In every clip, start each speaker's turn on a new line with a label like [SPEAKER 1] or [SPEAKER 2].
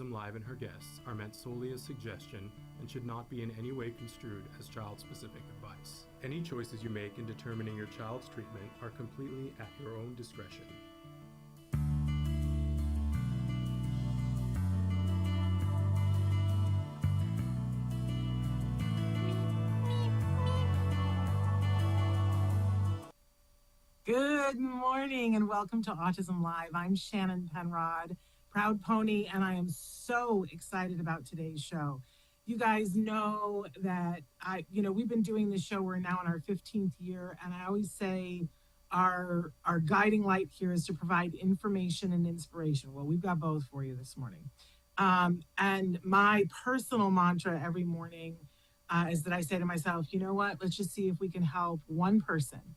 [SPEAKER 1] Autism Live and her guests are meant solely as suggestion and should not be in any way construed as child-specific advice. Any choices you make in determining your child's treatment are completely at your own discretion.
[SPEAKER 2] Good morning and welcome to Autism Live. I'm Shannon Penrod, proud pony, and I am so excited about today's show. You guys know that we've been doing this show. We're now in our 15th year, and I always say our guiding light here is to provide information and inspiration. Well, we've got both for you this morning. And my personal mantra every morning is that I say to myself, you know what, let's just see if we can help one person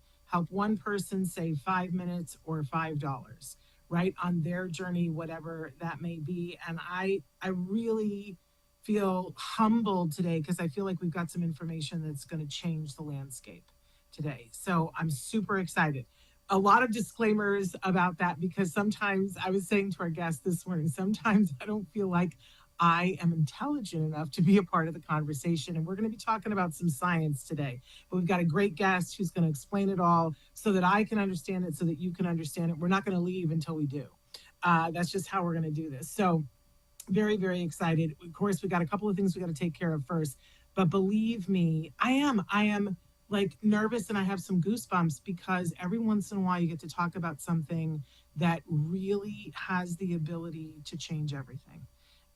[SPEAKER 2] save 5 minutes or $5, right, on their journey, whatever that may be. And I really feel humbled today because I feel like we've got some information that's going to change the landscape today. So I'm super excited. A lot of disclaimers about that, because sometimes I was saying to our guest this morning, sometimes I don't feel like I am intelligent enough to be a part of the conversation. And we're going to be talking about some science today. But we've got a great guest who's going to explain it all so that I can understand it, so that you can understand it. We're not going to leave until we do. That's just how we're going to do this. So very, very excited. Of course, we got a couple of things we got to take care of first. But believe me, I am like nervous, and I have some goosebumps because every once in a while you get to talk about something that really has the ability to change everything.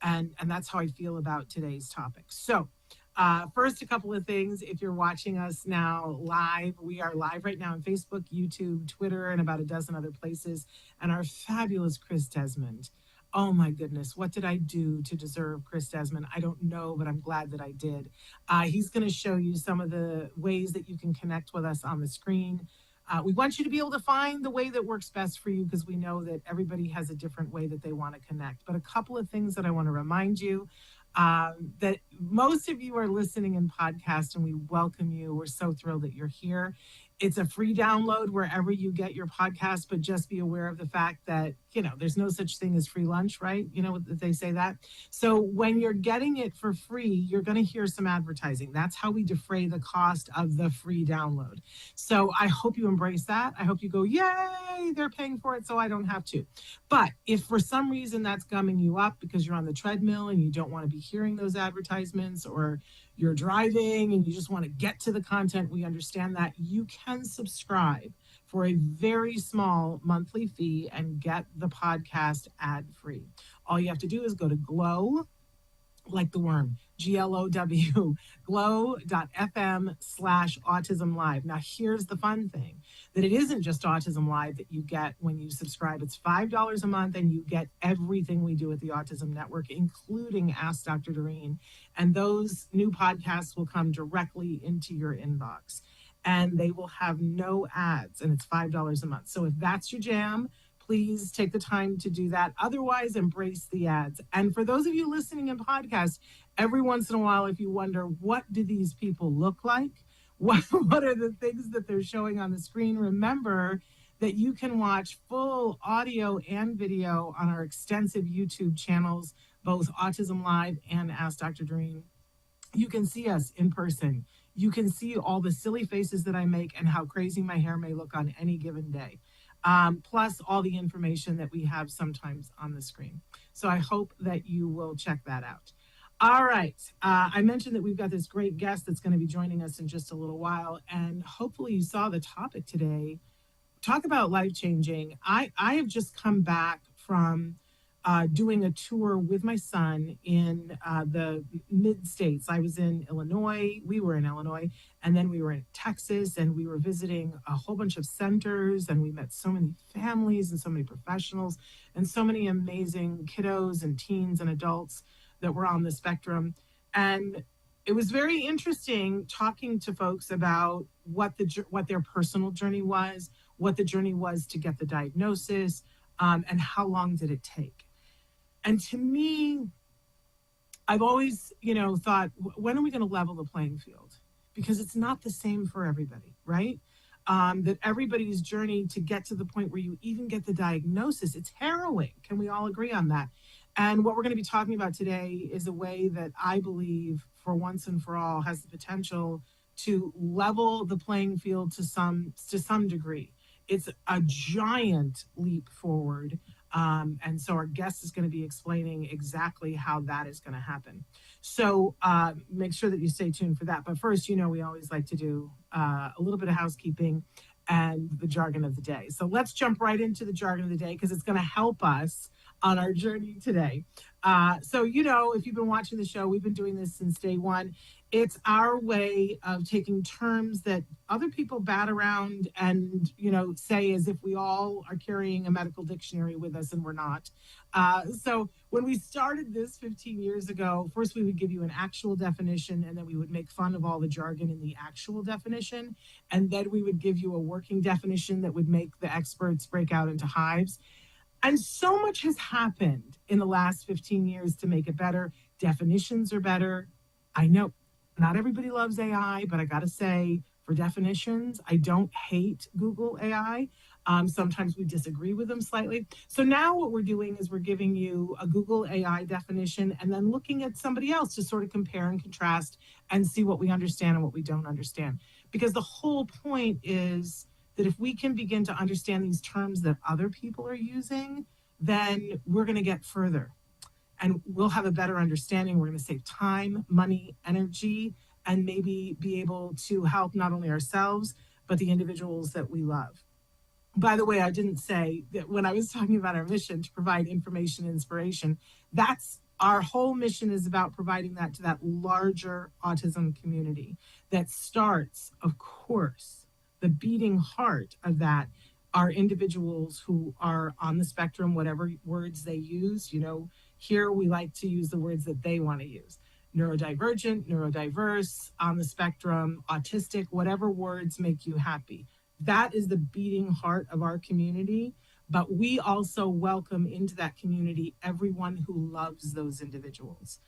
[SPEAKER 2] And that's how I feel about today's topic. So first, a couple of things. If you're watching us now live, we are live right now on Facebook, YouTube, Twitter, and about a dozen other places. And our fabulous Chris Desmond. Oh my goodness, what did I do to deserve Chris Desmond? I don't know, but I'm glad that I did. He's going to show you some of the ways that you can connect with us on the screen. We want you to be able to find the way that works best for you, because we know that everybody has a different way that they want to connect. But a couple of things that I want to remind you, that most of you are listening in podcast, and we welcome you. We're so thrilled that you're here. It's a free download wherever you get your podcast, but just be aware of the fact that, there's no such thing as free lunch, right? They say that. So when you're getting it for free, you're going to hear some advertising. That's how we defray the cost of the free download. So I hope you embrace that. I hope you go, yay, they're paying for it, so I don't have to. But if for some reason that's gumming you up because you're on the treadmill and you don't want to be hearing those advertisements, or you're driving and you just want to get to the content, we understand that. You can subscribe for a very small monthly fee and get the podcast ad-free. All you have to do is go to Glow, like the worm, GLOW, glow.fm/autism live. Now, here's the fun thing, that it isn't just Autism Live that you get when you subscribe. It's $5 a month, and you get everything we do at the Autism Network, including Ask Dr. Doreen. And those new podcasts will come directly into your inbox, and they will have no ads, and it's $5 a month. So if that's your jam, please take the time to do that. Otherwise, embrace the ads. And for those of you listening in podcasts, every once in a while, if you wonder, what do these people look like? What are the things that they're showing on the screen? Remember that you can watch full audio and video on our extensive YouTube channels, both Autism Live and Ask Dr. Doreen. You can see us in person. You can see all the silly faces that I make and how crazy my hair may look on any given day. Plus all the information that we have sometimes on the screen. So I hope that you will check that out. All right. I mentioned that we've got this great guest that's going to be joining us in just a little while. And hopefully you saw the topic today. Talk about life-changing. I have just come back from doing a tour with my son in the mid-states. I was in Illinois, we were in Illinois, and then we were in Texas, and we were visiting a whole bunch of centers, and we met so many families and so many professionals and so many amazing kiddos and teens and adults that were on the spectrum. And it was very interesting talking to folks about what their personal journey was, what the journey was to get the diagnosis, and how long did it take. And to me, I've always, thought, when are we going to level the playing field? Because it's not the same for everybody, right? That everybody's journey to get to the point where you even get the diagnosis, it's harrowing. Can we all agree on that? And what we're going to be talking about today is a way that I believe, for once and for all, has the potential to level the playing field to some degree. It's a giant leap forward. And so our guest is going to be explaining exactly how that is going to happen. So make sure that you stay tuned for that. But first, we always like to do a little bit of housekeeping and the jargon of the day. So let's jump right into the jargon of the day because it's going to help us on our journey today. So, if you've been watching the show, we've been doing this since day one. It's our way of taking terms that other people bat around and, say as if we all are carrying a medical dictionary with us, and we're not. So when we started this 15 years ago, first we would give you an actual definition, and then we would make fun of all the jargon in the actual definition. And then we would give you a working definition that would make the experts break out into hives. And so much has happened in the last 15 years to make it better. Definitions are better. I know not everybody loves AI, but I got to say, for definitions, I don't hate Google AI. Sometimes we disagree with them slightly. So now what we're doing is we're giving you a Google AI definition and then looking at somebody else to sort of compare and contrast and see what we understand and what we don't understand. Because the whole point is that if we can begin to understand these terms that other people are using, then we're going to get further and we'll have a better understanding. We're going to save time, money, energy, and maybe be able to help not only ourselves, but the individuals that we love. By the way, I didn't say that when I was talking about our mission to provide information and inspiration, that's our whole mission is about providing that to that larger autism community that starts, of course, the beating heart of that are individuals who are on the spectrum, whatever words they use. Here we like to use the words that they want to use. Neurodivergent, neurodiverse, on the spectrum, autistic, whatever words make you happy. That is the beating heart of our community. But we also welcome into that community everyone who loves those individuals.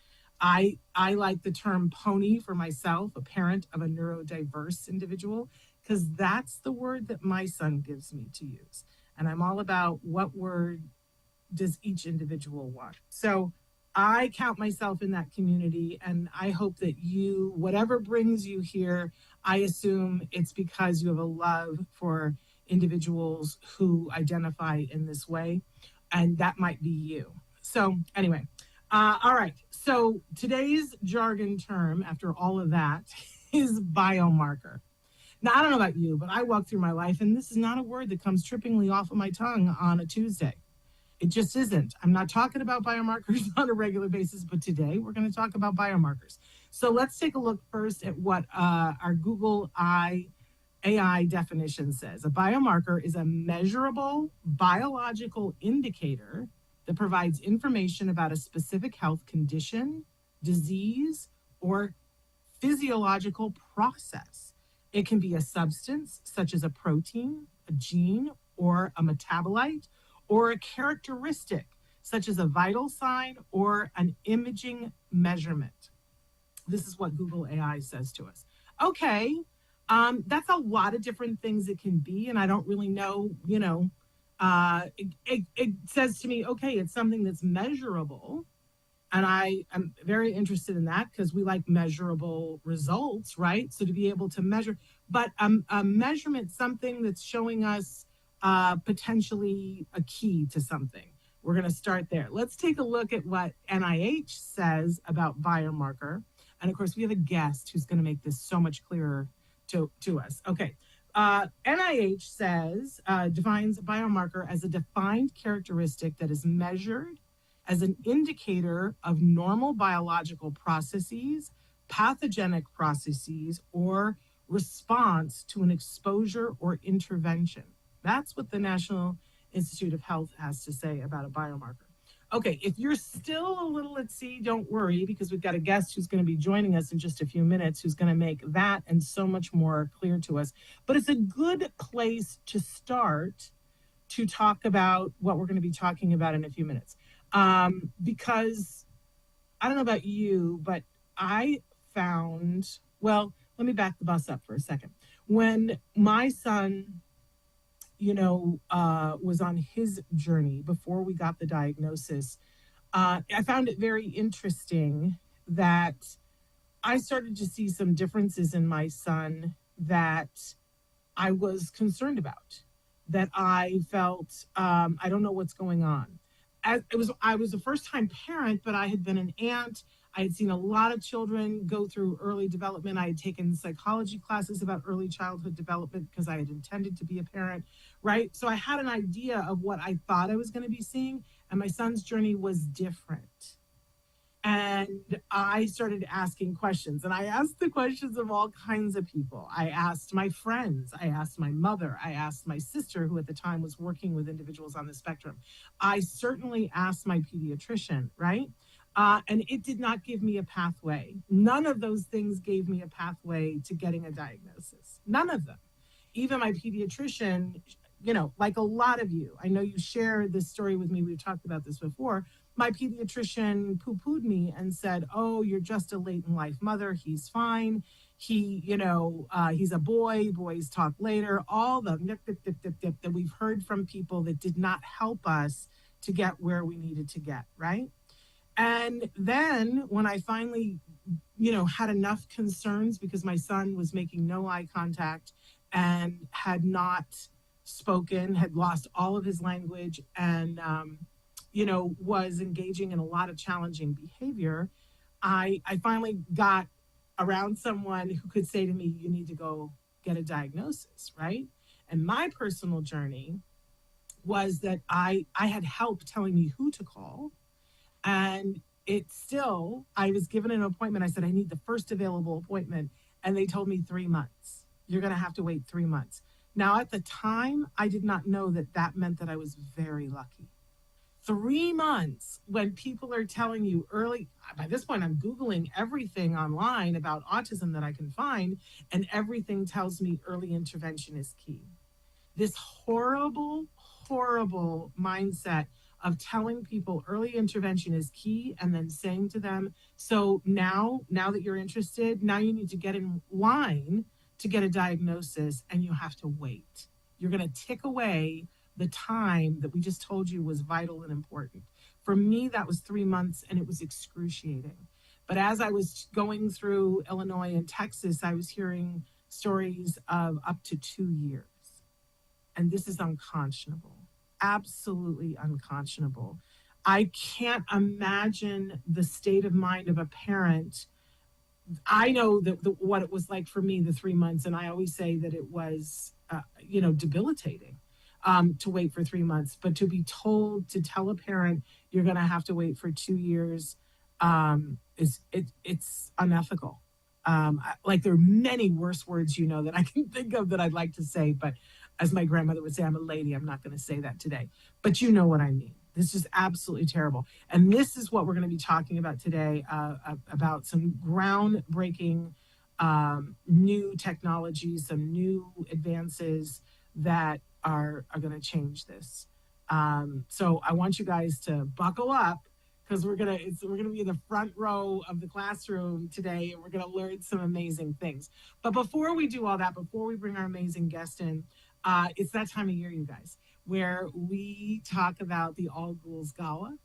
[SPEAKER 2] I like the term pony for myself, a parent of a neurodiverse individual, because that's the word that my son gives me to use. And I'm all about what word does each individual want. So I count myself in that community, and I hope that you, whatever brings you here, I assume it's because you have a love for individuals who identify in this way, and that might be you. So anyway, all right. So today's jargon term, after all of that, is biomarker. Now, I don't know about you, but I walk through my life, and this is not a word that comes trippingly off of my tongue on a Tuesday. It just isn't. I'm not talking about biomarkers on a regular basis, but today we're going to talk about biomarkers. So let's take a look first at what our Google AI definition says. A biomarker is a measurable biological indicator that provides information about a specific health condition, disease, or physiological process. It can be a substance, such as a protein, a gene, or a metabolite, or a characteristic, such as a vital sign or an imaging measurement. This is what Google AI says to us. Okay, that's a lot of different things it can be, and I don't really know, it says to me, okay, it's something that's measurable, and I am very interested in that because we like measurable results, right? So to be able to measure, but a measurement, something that's showing us potentially a key to something. We're going to start there. Let's take a look at what NIH says about biomarker. And of course, we have a guest who's going to make this so much clearer to us. Okay. NIH says, defines a biomarker as a defined characteristic that is measured as an indicator of normal biological processes, pathogenic processes, or response to an exposure or intervention. That's what the National Institute of Health has to say about a biomarker. Okay, if you're still a little at sea, don't worry, because we've got a guest who's going to be joining us in just a few minutes who's going to make that and so much more clear to us. But it's a good place to start to talk about what we're going to be talking about in a few minutes. Because I don't know about you, but I found, well, let me back the bus up for a second. When my son was on his journey before we got the diagnosis, I found it very interesting that I started to see some differences in my son that I was concerned about, that I felt I don't know what's going on. I was a first time parent, but I had been an aunt. I had seen a lot of children go through early development. I had taken psychology classes about early childhood development because I had intended to be a parent, right? So I had an idea of what I thought I was going to be seeing, and my son's journey was different. And I started asking questions, and I asked the questions of all kinds of people. I asked my friends, I asked my mother, I asked my sister, who at the time was working with individuals on the spectrum. I certainly asked my pediatrician, right? And it did not give me a pathway. None of those things gave me a pathway to getting a diagnosis. None of them. Even my pediatrician, like a lot of you, I know you shared this story with me. We've talked about this before. My pediatrician poo-pooed me and said, "Oh, you're just a late in life mother. He's fine. He's a boy. Boys talk later." All the nip, dip, dip, dip, dip that we've heard from people that did not help us to get where we needed to get, right? And then when I finally, had enough concerns because my son was making no eye contact and had not spoken, had lost all of his language, and was engaging in a lot of challenging behavior, I finally got around someone who could say to me, "You need to go get a diagnosis," right? And my personal journey was that I had help telling me who to call, and I was given an appointment. I said, "I need the first available appointment." And they told me 3 months. You're going to have to wait 3 months. Now, at the time, I did not know that that meant that I was very lucky. 3 months, when people are telling you early, by this point, I'm Googling everything online about autism that I can find, and everything tells me early intervention is key. This horrible, horrible mindset of telling people early intervention is key and then saying to them, "So now that you're interested, now you need to get in line to get a diagnosis, and you have to wait. You're going to tick away the time that we just told you was vital and important." For me, that was 3 months, and it was excruciating. But as I was going through Illinois and Texas, I was hearing stories of up to 2 years. And this is unconscionable, absolutely unconscionable. I can't imagine the state of mind of a parent. I know what it was like for me, the 3 months, and I always say that it was, debilitating, to wait for 3 months. But to be told to tell a parent you're going to have to wait for 2 years, it's unethical. Like, there are many worse words, that I can think of that I'd like to say, but as my grandmother would say, I'm a lady. I'm not going to say that today. But you know what I mean. This is absolutely terrible. And this is what we're going to be talking about today, about some groundbreaking new technologies, some new advances that are going to change this. So I want you guys to buckle up, because we're gonna be in the front row of the classroom today, and we're gonna learn some amazing things. But before we do all that, before we bring our amazing guest in, it's that time of year, you guys, where we talk about the All Ghouls Gala.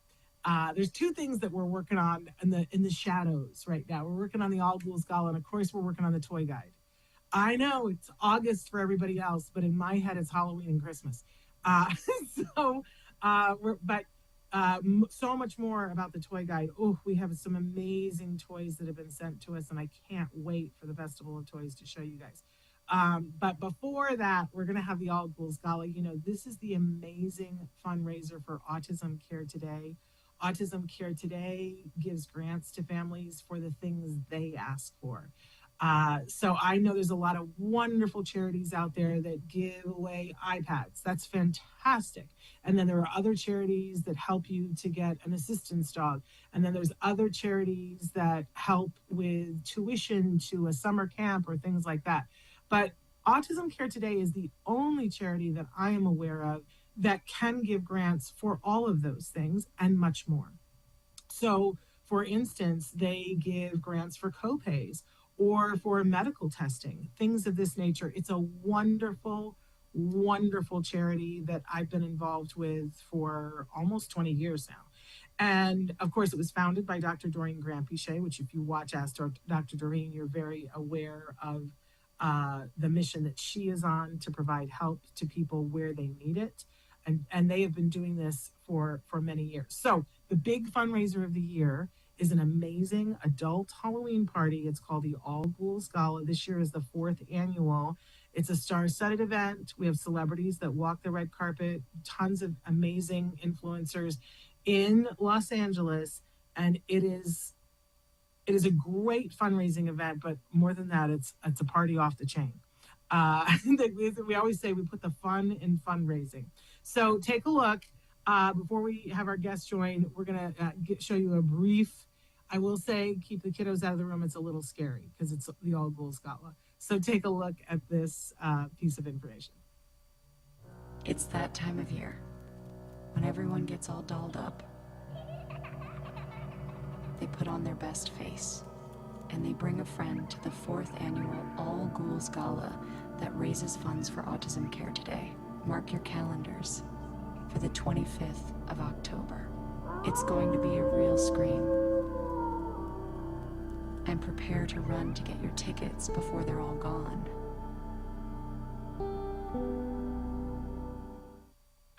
[SPEAKER 2] There's two things that we're working on in the shadows right now. We're working on the All Ghouls Gala, and of course, we're working on the toy guide. I know it's August for everybody else, but in my head, it's Halloween and Christmas. Uh, so, so much more about the toy guide. Oh, we have some amazing toys that have been sent to us, and I can't wait for the Festival of Toys to show you guys. But before that, we're going to have the All Ghouls Gala. This is the amazing fundraiser for Autism Care Today. Autism Care Today gives grants to families for the things they ask for. So I know there's a lot of wonderful charities out there that give away iPads. That's fantastic. And then there are other charities that help you to get an assistance dog. And then there's other charities that help with tuition to a summer camp or things like that. But Autism Care Today is the only charity that I am aware of that can give grants for all of those things and much more. So, for instance, they give grants for copays or for medical testing, things of this nature. It's a wonderful, wonderful charity that I've been involved with for almost 20 years now. And of course, it was founded by Dr. Doreen Granpeesheh, which, if you watch Ask Dr. Doreen, you're very aware of the mission that she is on to provide help to people where they need it. And they have been doing this for many years. So, the big fundraiser of the year is an amazing adult Halloween party. It's called the All Ghouls Gala. This year is the fourth annual. It's a star-studded event. We have celebrities that walk the red carpet, tons of amazing influencers in Los Angeles, and it is a great fundraising event. But more than that, it's a party off the chain. We always say we put the fun in fundraising. So take a look. Before we have our guests join, we're going to show you a brief. I will say, keep the kiddos out of the room. It's a little scary because it's the All Ghouls Gala. So take a look at this piece of information.
[SPEAKER 3] It's that time of year when everyone gets all dolled up. They put on their best face, and they bring a friend to the fourth annual All Ghouls Gala that raises funds for autism care today. Mark your calendars for the 25th of October. It's going to be a real scream. And prepare to run to get your tickets before they're all gone.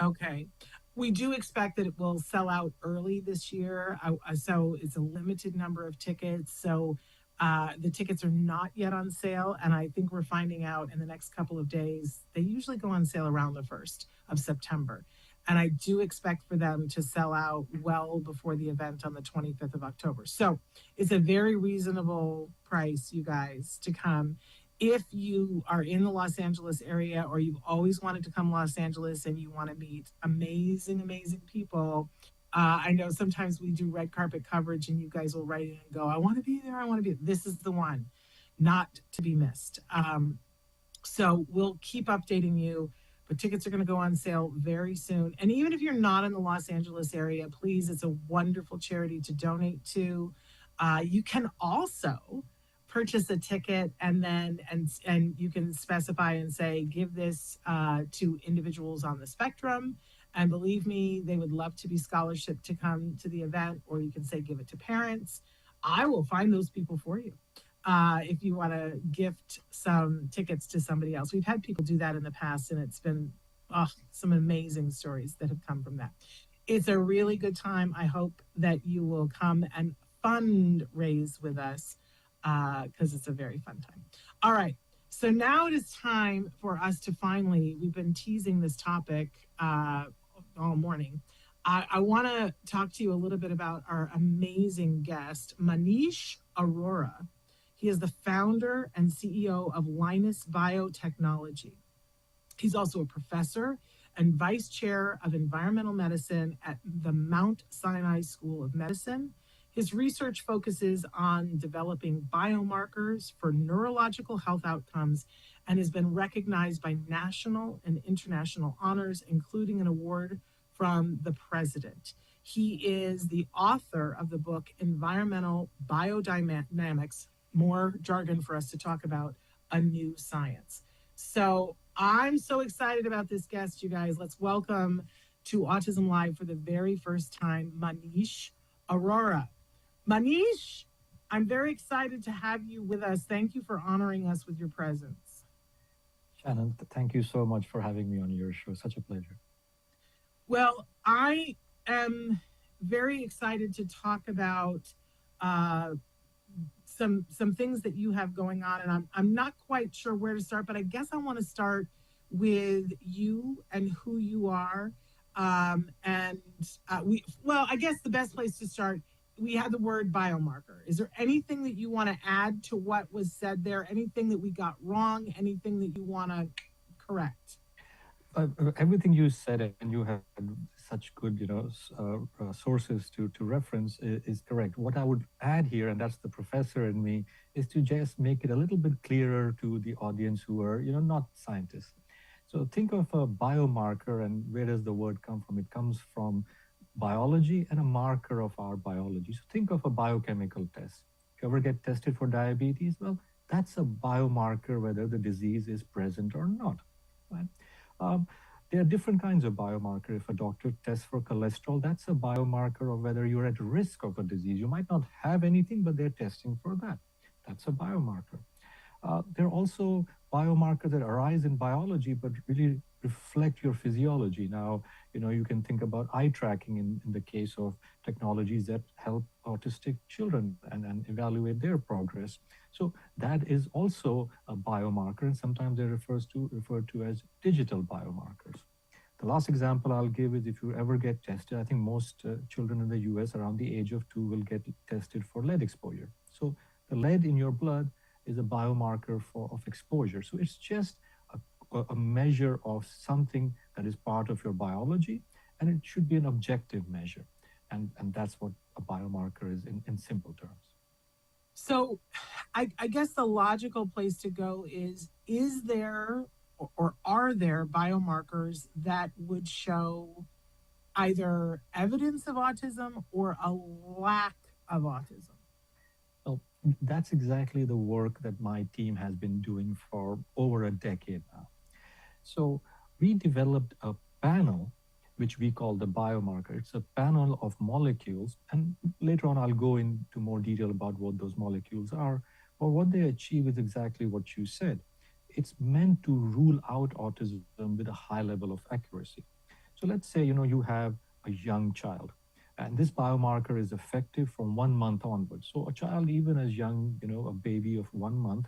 [SPEAKER 2] Okay. We do expect that it will sell out early this year. So it's a limited number of tickets. So the tickets are not yet on sale. And I think we're finding out in the next couple of days. They usually go on sale around the 1st of September. And I do expect for them to sell out well before the event on the 25th of October. So it's a very reasonable price, you guys, to come. If you are in the Los Angeles area, or you've always wanted to come to Los Angeles and you want to meet amazing, amazing people, I know sometimes we do red carpet coverage and you guys will write in and go, I want to be there, I want to be there. This is the one, not to be missed. So we'll keep updating you. But tickets are going to go on sale very soon. And even if you're not in the Los Angeles area, please, it's a wonderful charity to donate to. You can also purchase a ticket and then and you can specify and say, give this to individuals on the spectrum. And believe me, they would love to be scholarship to come to the event. Or you can say, give it to parents. I will find those people for you. If you want to gift some tickets to somebody else. We've had people do that in the past, and it's been some amazing stories that have come from that. It's a really good time. I hope that you will come and fundraise with us because it's a very fun time. All right. So now it is time for us to finally, we've been teasing this topic all morning. I want to talk to you a little bit about our amazing guest, Manish Arora. He is the founder and CEO of Linus Biotechnology. He's also a professor and vice chair of environmental medicine at the Mount Sinai School of Medicine. His research focuses on developing biomarkers for neurological health outcomes and has been recognized by national and international honors, including an award from the president. He is the author of the book Environmental Biodynamics, more jargon for us to talk about, a new science. So I'm so excited about this guest, you guys. Let's welcome to Autism Live for the very first time, Manish Arora. Manish, I'm very excited to have you with us. Thank you for honoring us with your presence.
[SPEAKER 4] Shannon, thank you so much for having me on your show. Such a pleasure.
[SPEAKER 2] Well, I am very excited to talk about some things that you have going on, and I'm not quite sure where to start, but I guess I want to start with you and who you are. I guess the best place to start, we had the word biomarker. Is there anything that you want to add to what was said there? Anything that we got wrong? Anything that you want to correct?
[SPEAKER 4] Everything you said, and you had such good, sources to reference is correct. What I would add here, and that's the professor in me, is to just make it a little bit clearer to the audience who are, not scientists. So think of a biomarker, and where does the word come from? It comes from biology and a marker of our biology. So think of a biochemical test. If you ever get tested for diabetes, well, that's a biomarker whether the disease is present or not. Right? There are different kinds of biomarker. If a doctor tests for cholesterol, that's a biomarker of whether you're at risk of a disease. You might not have anything, but they're testing for that. That's a biomarker. There are also biomarkers that arise in biology, but really reflect your physiology. Now, you can think about eye tracking in the case of technologies that help autistic children and evaluate their progress. So that is also a biomarker, and sometimes they're referred to as digital biomarkers. The last example I'll give is if you ever get tested, I think most children in the US around the age of 2 will get tested for lead exposure. So the lead in your blood is a biomarker of exposure. So it's just a measure of something that is part of your biology, and it should be an objective measure. And that's what a biomarker is in simple terms.
[SPEAKER 2] So I guess the logical place to go is there or are there biomarkers that would show either evidence of autism or a lack of autism?
[SPEAKER 4] Well, that's exactly the work that my team has been doing for over a decade now. So we developed a panel, which we call the biomarker. It's a panel of molecules, and later on I'll go into more detail about what those molecules are. But what they achieve is exactly what you said. It's meant to rule out autism with a high level of accuracy. So let's say you have a young child, and this biomarker is effective from 1 month onwards. So a child even as young, a baby of 1 month,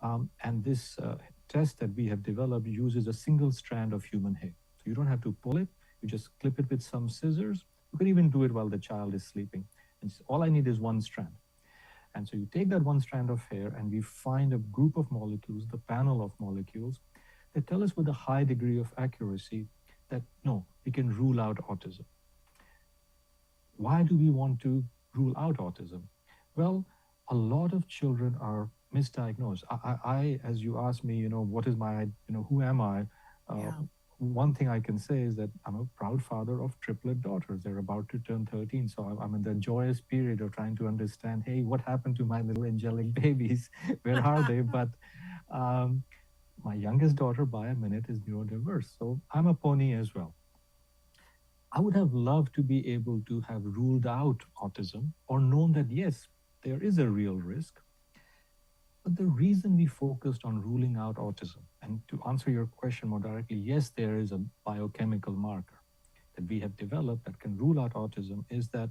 [SPEAKER 4] and this test that we have developed uses a single strand of human hair. So you don't have to pull it, you just clip it with some scissors. You can even do it while the child is sleeping. And all I need is one strand. And so you take that one strand of hair and we find a group of molecules, the panel of molecules, that tell us with a high degree of accuracy that no, we can rule out autism. Why do we want to rule out autism? Well, a lot of children are misdiagnosed. I as you asked me, what is my, who am I? One thing I can say is that I'm a proud father of triplet daughters. They're about to turn 13. So I'm in the joyous period of trying to understand, hey, what happened to my little angelic babies? Where are they? But my youngest daughter by a minute is neurodiverse. So I'm a pony as well. I would have loved to be able to have ruled out autism or known that, yes, there is a real risk. But the reason we focused on ruling out autism, and to answer your question more directly, yes, there is a biochemical marker that we have developed that can rule out autism, is that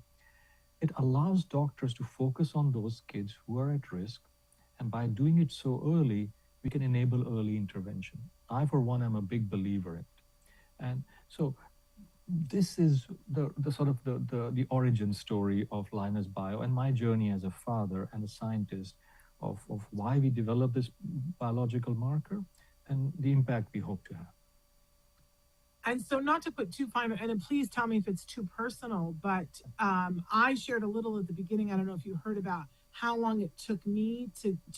[SPEAKER 4] it allows doctors to focus on those kids who are at risk. And by doing it so early, we can enable early intervention. I, for one, am a big believer in it. And so this is the sort of the origin story of Linus Bio and my journey as a father and a scientist of why we developed this biological marker and the impact we hope to have.
[SPEAKER 2] And so not to put too fine, and please tell me if it's too personal, but I shared a little at the beginning, I don't know if you heard about how long it took me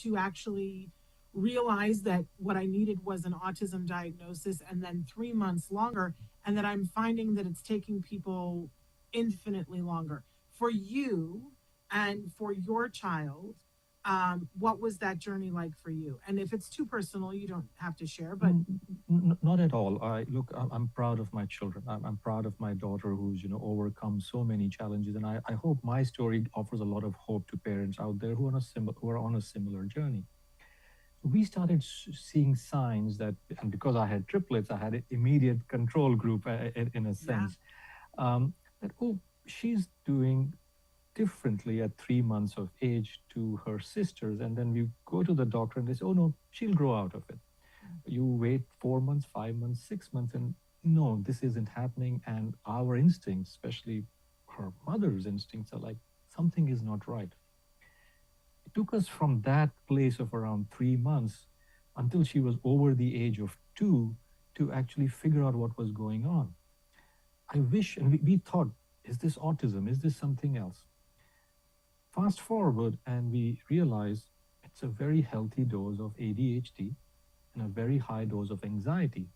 [SPEAKER 2] to actually realize that what I needed was an autism diagnosis, and then 3 months longer, and that I'm finding that it's taking people infinitely longer. For you and for your child, what was that journey like for you? And if it's too personal, you don't have to share, but
[SPEAKER 4] not at all. I'm proud of my children. I'm proud of my daughter who's overcome so many challenges, and I hope my story offers a lot of hope to parents out there who are on a similar journey. We started seeing signs that, and because I had triplets, I had an immediate control group in a sense, that she's doing differently at 3 months of age to her sisters. And then we go to the doctor and they say, oh no, she'll grow out of it. You wait 4 months, 5 months, 6 months, and no, this isn't happening. And our instincts, especially her mother's instincts, are like, something is not right. It took us from that place of around 3 months until she was over the age of 2 to actually figure out what was going on. I wish, and we thought, is this autism? Is this something else? Fast forward, and we realize it's a very healthy dose of ADHD and a very high dose of anxiety.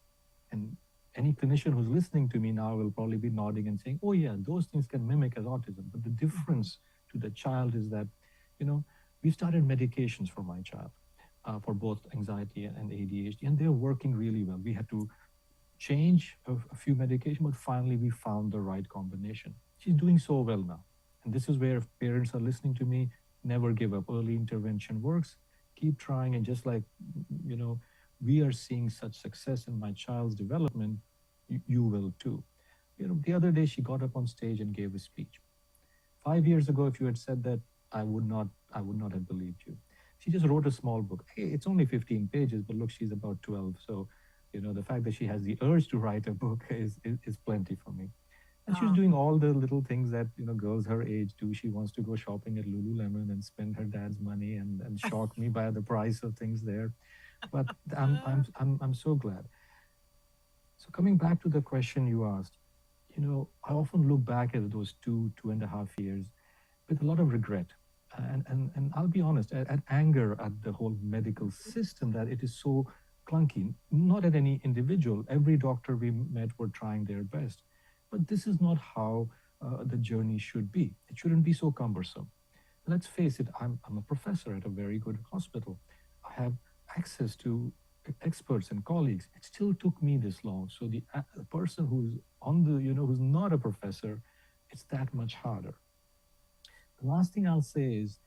[SPEAKER 4] And any clinician who's listening to me now will probably be nodding and saying, oh yeah, those things can mimic as autism. But the difference to the child is that, we started medications for my child for both anxiety and ADHD, and they're working really well. We had to change a few medication, but finally we found the right combination. She's doing so well now. And this is where, if parents are listening to me, never give up. Early intervention works. Keep trying. And just like, you know, we are seeing such success in my child's development, you will too. You know, the other day she got up on stage and gave a speech. 5 years ago, if you had said that, I would not have believed you. She just wrote a small book. Hey, it's only 15 pages, but look, she's about 12. So, you know, the fact that she has the urge to write a book is plenty for me. And she's doing all the little things that, you know, girls her age do. She wants to go shopping at Lululemon and spend her dad's money and shock me by the price of things there. But I'm so glad. So coming back to the question you asked, you know, I often look back at those 2.5 years with a lot of regret. And I'll be honest, at anger at the whole medical system, that it is so clunky, not at any individual. Every doctor we met were trying their best. But this is not how the journey should be. It shouldn't be so cumbersome. Let's face it, I'm a professor at a very good hospital. I have access to experts and colleagues. It still took me this long. So the person who's on the, you know, who's not a professor, it's that much harder. The last thing I'll say is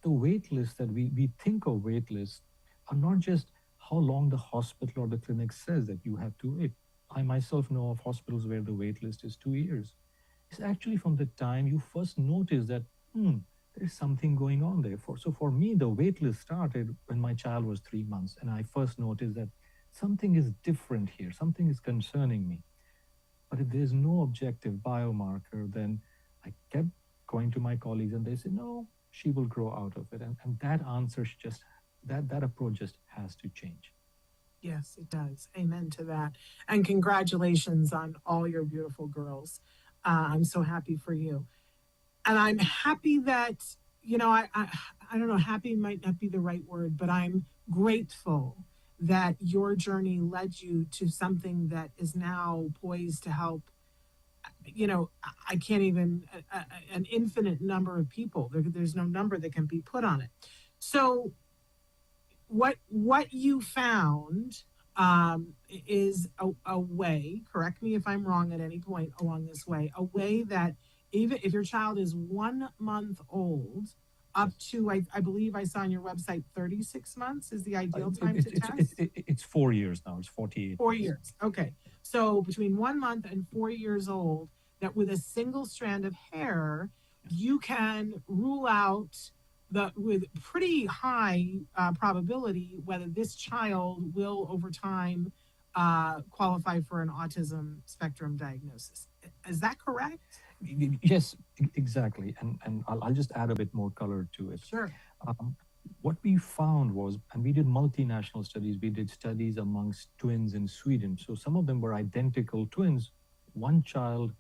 [SPEAKER 4] the wait lists that we think of wait lists are not just how long the hospital or the clinic says that you have to wait. I myself know of hospitals where the wait list is 2 years. It's actually from the time you first notice that, there's something going on there. So for me, the wait list started when my child was 3 months, and I first noticed that something is different here, something is concerning me. But if there's no objective biomarker, then I kept going to my colleagues and they said, no, she will grow out of it. And that answer just, that approach just has to change.
[SPEAKER 2] Yes, it does. Amen to that. And congratulations on all your beautiful girls. I'm so happy for you. And I'm happy that, you know, I don't know, happy might not be the right word, but I'm grateful that your journey led you to something that is now poised to help, you know, I can't even, an infinite number of people. There's no number that can be put on it. So what you found is a way, correct me if I'm wrong at any point along this way, a way that even if your child is 1 month old, up to, I believe I saw on your website, 36 months is the ideal time to test?
[SPEAKER 4] It's 4 years now. It's 48.
[SPEAKER 2] 4 years. Okay. So between 1 month and 4 years old, that with a single strand of hair, you can rule out with pretty high probability whether this child will over time qualify for an autism spectrum diagnosis. Is that correct?
[SPEAKER 4] Yes, exactly. And I'll just add a bit more color to it.
[SPEAKER 2] Sure.
[SPEAKER 4] What we found was, and we did multinational studies, we did studies amongst twins in Sweden. So some of them were identical twins. One child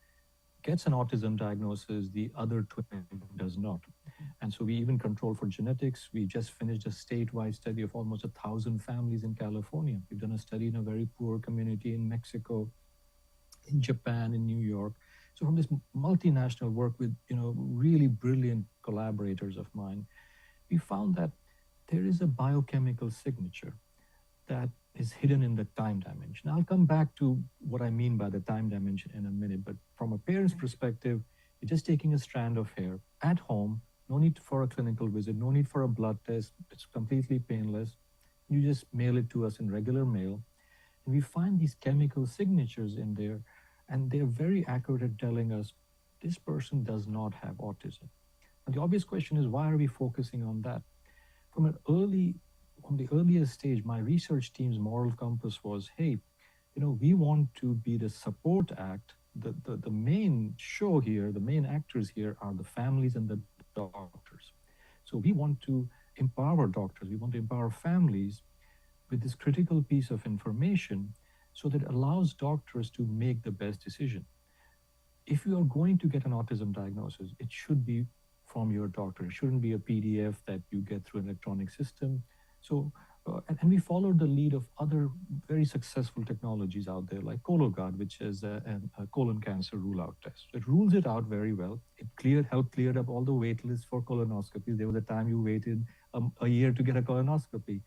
[SPEAKER 4] gets an autism diagnosis, the other twin does not. And so we even control for genetics. We just finished a statewide study of almost 1,000 families in California. We've done a study in a very poor community in Mexico, in Japan, in New York. So from this multinational work with, you know, really brilliant collaborators of mine, we found that there is a biochemical signature that is hidden in the time dimension. I'll come back to what I mean by the time dimension in a minute, but from a parent's perspective, you're just taking a strand of hair at home, no need for a clinical visit, no need for a blood test, it's completely painless. You just mail it to us in regular mail, and we find these chemical signatures in there, and they're very accurate at telling us this person does not have autism. And the obvious question is, why are we focusing on that? From the earliest stage, my research team's moral compass was, hey, you know, we want to be the support act. The main show here, the main actors here are the families and the doctors. So we want to empower doctors, we want to empower families with this critical piece of information so that it allows doctors to make the best decision. If you are going to get an autism diagnosis, it should be from your doctor. It shouldn't be a PDF that you get through an electronic system. So, and we followed the lead of other very successful technologies out there, like Cologuard, which is a colon cancer rule-out test. It rules it out very well. It helped clear up all the wait lists for colonoscopies. There was a time you waited a year to get a colonoscopy.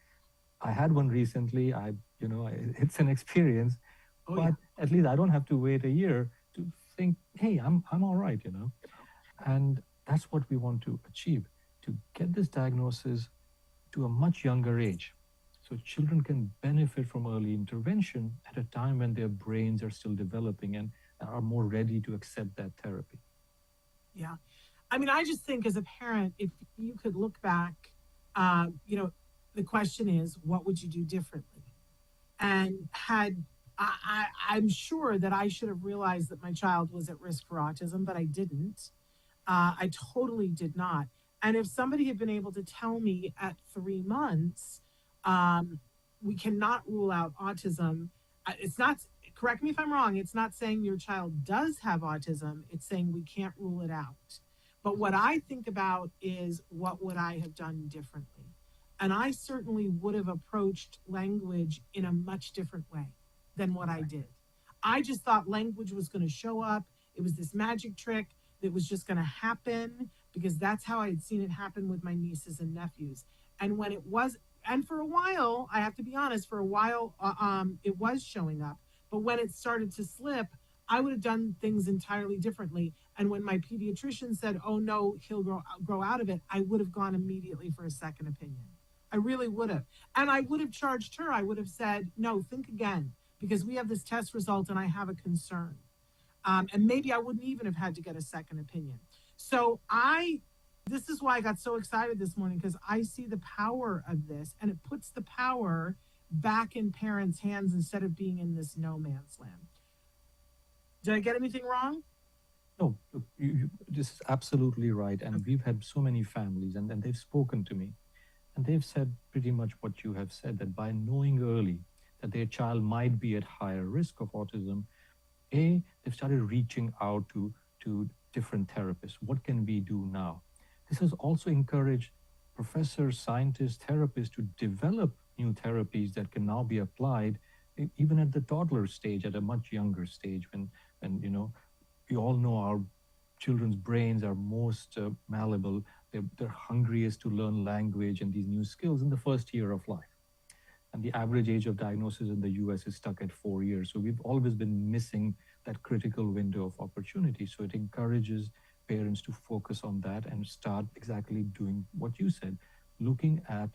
[SPEAKER 4] I had one recently. It's an experience.
[SPEAKER 2] Oh,
[SPEAKER 4] but
[SPEAKER 2] yeah.
[SPEAKER 4] at least I don't have to wait a year to think, hey, I'm all right, And that's what we want to achieve, to get this diagnosis to a much younger age. So children can benefit from early intervention at a time when their brains are still developing and are more ready to accept that therapy.
[SPEAKER 2] Yeah. I mean, I just think as a parent, if you could look back, the question is, what would you do differently? And I'm sure that I should have realized that my child was at risk for autism, but I didn't. I totally did not. And if somebody had been able to tell me at 3 months, um, we cannot rule out autism, it's not, correct me if I'm wrong, it's not saying your child does have autism, it's saying we can't rule it out. But what I think about is what would I have done differently? And I certainly would have approached language in a much different way than what I did. I just thought language was going to show up. It was this magic trick that was just going to happen because that's how I had seen it happen with my nieces and nephews. And when it was, and for a while, I have to be honest, for a while, it was showing up. But when it started to slip, I would have done things entirely differently. And when my pediatrician said, "Oh no, he'll grow out of it," I would have gone immediately for a second opinion. I really would have. And I would have charged her. I would have said, "No, think again, because we have this test result and I have a concern." And maybe I wouldn't even have had to get a second opinion. So this is why I got so excited this morning, because I see the power of this, and it puts the power back in parents' hands instead of being in this no man's land. Did I get anything wrong?
[SPEAKER 4] No, look, this is absolutely right. And we've had so many families, and they've spoken to me, and they've said pretty much what you have said, that by knowing early that their child might be at higher risk of autism, they've started reaching out to different therapists. What can we do now? This has also encouraged professors, scientists, therapists to develop new therapies that can now be applied even at the toddler stage, at a much younger stage, when we all know our children's brains are most malleable. They're hungriest to learn language and these new skills in the first year of life. And the average age of diagnosis in the US is stuck at 4 years. So we've always been missing that critical window of opportunity. So it encourages parents to focus on that and start exactly doing what you said, looking at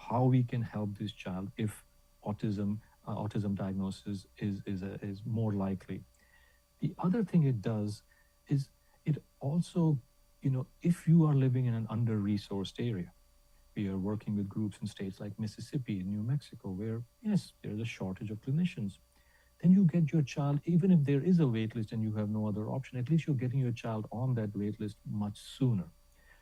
[SPEAKER 4] how we can help this child if autism diagnosis is more likely. The other thing it does is it also, if you are living in an under-resourced area, we are working with groups in states like Mississippi and New Mexico, where, yes, there is a shortage of clinicians. Then you get your child, even if there is a wait list and you have no other option, at least you're getting your child on that wait list much sooner.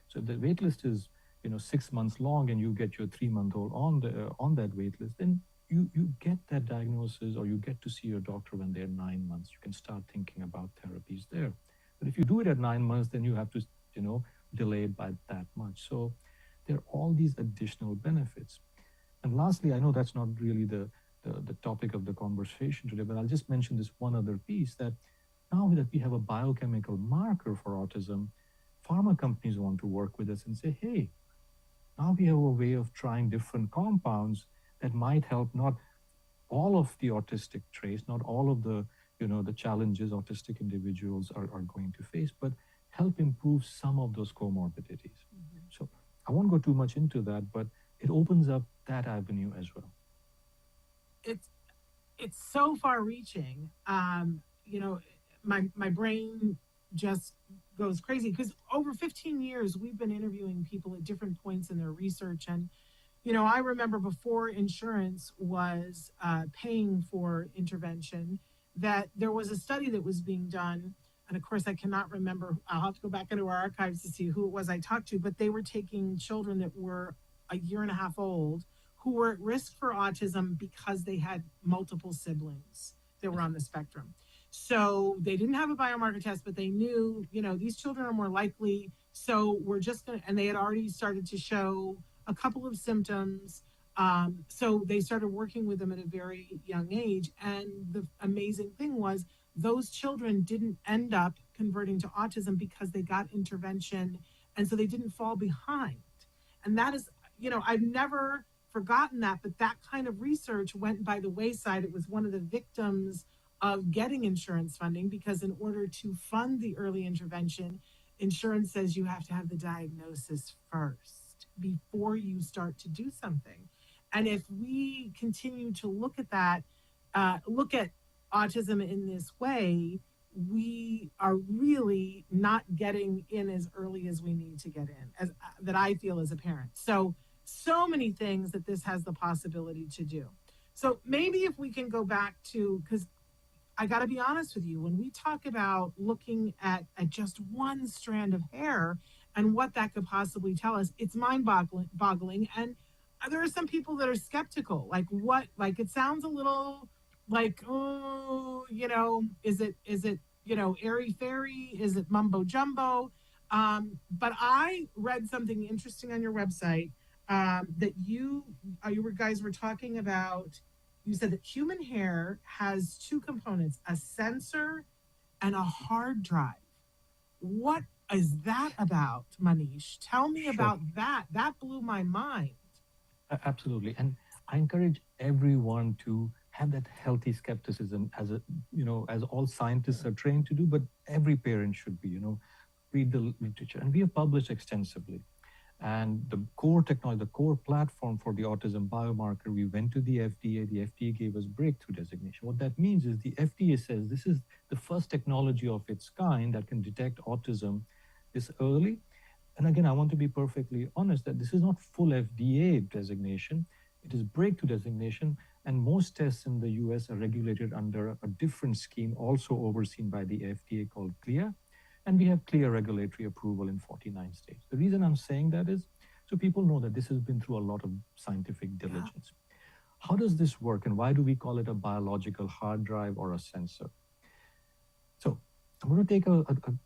[SPEAKER 4] So if the wait list is 6 months long and you get your 3-month-old on that wait list, then you get that diagnosis, or you get to see your doctor when they're 9 months. You can start thinking about therapies there. But if you do it at 9 months, then you have to delay it by that much. So there are all these additional benefits. And lastly, I know that's not really the topic of the conversation today, but I'll just mention this one other piece, that now that we have a biochemical marker for autism, pharma companies want to work with us and say, hey, now we have a way of trying different compounds that might help not all of the autistic traits, not all of the challenges autistic individuals are going to face, but help improve some of those comorbidities. Mm-hmm. So I won't go too much into that, but it opens up that avenue as well.
[SPEAKER 2] It's so far-reaching. My brain just goes crazy, because over 15 years we've been interviewing people at different points in their research, and I remember before insurance was paying for intervention, that there was a study that was being done. And of course, I cannot remember. I'll have to go back into our archives to see who it was I talked to, but they were taking children that were a year and a half old who were at risk for autism because they had multiple siblings that were on the spectrum. So they didn't have a biomarker test, but they knew, these children are more likely. So we're just going to, and they had already started to show a couple of symptoms. So they started working with them at a very young age. And the amazing thing was, those children didn't end up converting to autism because they got intervention. And so they didn't fall behind. And that is, I've never forgotten that, but that kind of research went by the wayside. It was one of the victims of getting insurance funding, because in order to fund the early intervention, insurance says you have to have the diagnosis first before you start to do something. And if we continue to look at that, look at autism in this way, we are really not getting in as early as we need to get in, as that I feel as a parent. So many things that this has the possibility to do. So maybe if we can go back to, because I got to be honest with you, when we talk about looking at just one strand of hair and what that could possibly tell us, it's mind-boggling. And there are some people that are skeptical. Like it sounds a little like, oh, is it, airy fairy? Is it mumbo jumbo? But I read something interesting on your website that you guys were talking about. You said that human hair has two components, a sensor and a hard drive. What is that about, Manish? Tell me about that. That blew my mind.
[SPEAKER 4] Absolutely. And I encourage everyone to have that healthy skepticism, as all scientists are trained to do, but every parent should be, read the literature. And we have published extensively. And the core technology, the core platform for the autism biomarker, we went to the FDA. The FDA gave us breakthrough designation. What that means is the FDA says this is the first technology of its kind that can detect autism this early. And again, I want to be perfectly honest that this is not full FDA designation. It is breakthrough designation. And most tests in the US are regulated under a different scheme, also overseen by the FDA, called CLIA. And we have clear regulatory approval in 49 states. The reason I'm saying that is so people know that this has been through a lot of scientific diligence. How does this work, and why do we call it a biological hard drive or a sensor? So I'm going to take a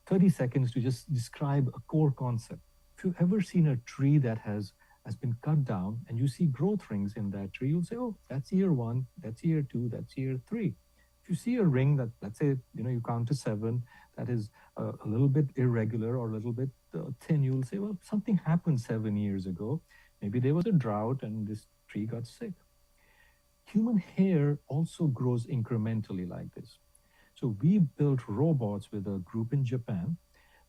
[SPEAKER 4] 30 seconds to just describe a core concept. If you've ever seen a tree that has been cut down and you see growth rings in that tree, you'll say, oh, that's year 1, that's year 2, that's year 3. If you see a ring that, let's say, you count to 7, that is a little bit irregular or a little bit thin, you'll say, well, something happened 7 years ago. Maybe there was a drought and this tree got sick. Human hair also grows incrementally like this. So we built robots with a group in Japan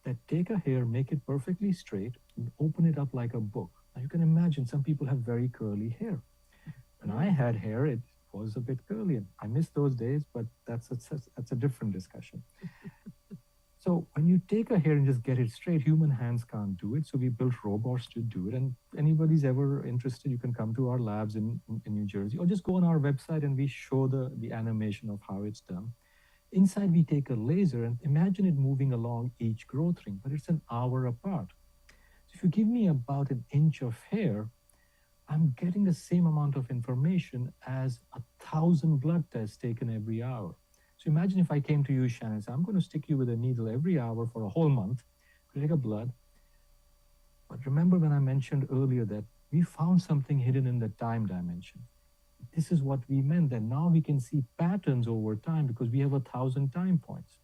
[SPEAKER 4] that take a hair, make it perfectly straight, and open it up like a book. Now you can imagine some people have very curly hair. When I had hair, it was a bit curly. I miss those days, but that's a different discussion. So when you take a hair and just get it straight, human hands can't do it. So we built robots to do it. And anybody's ever interested, you can come to our labs in New Jersey, or just go on our website and we show the animation of how it's done. Inside, we take a laser and imagine it moving along each growth ring, but it's an hour apart. So if you give me about an inch of hair, I'm getting the same amount of information as 1,000 blood tests taken every hour. So imagine if I came to you, Shannon, and said, I'm going to stick you with a needle every hour for a whole month, take a blood. But remember when I mentioned earlier that we found something hidden in the time dimension. This is what we meant, that now we can see patterns over time because we have 1,000 time points.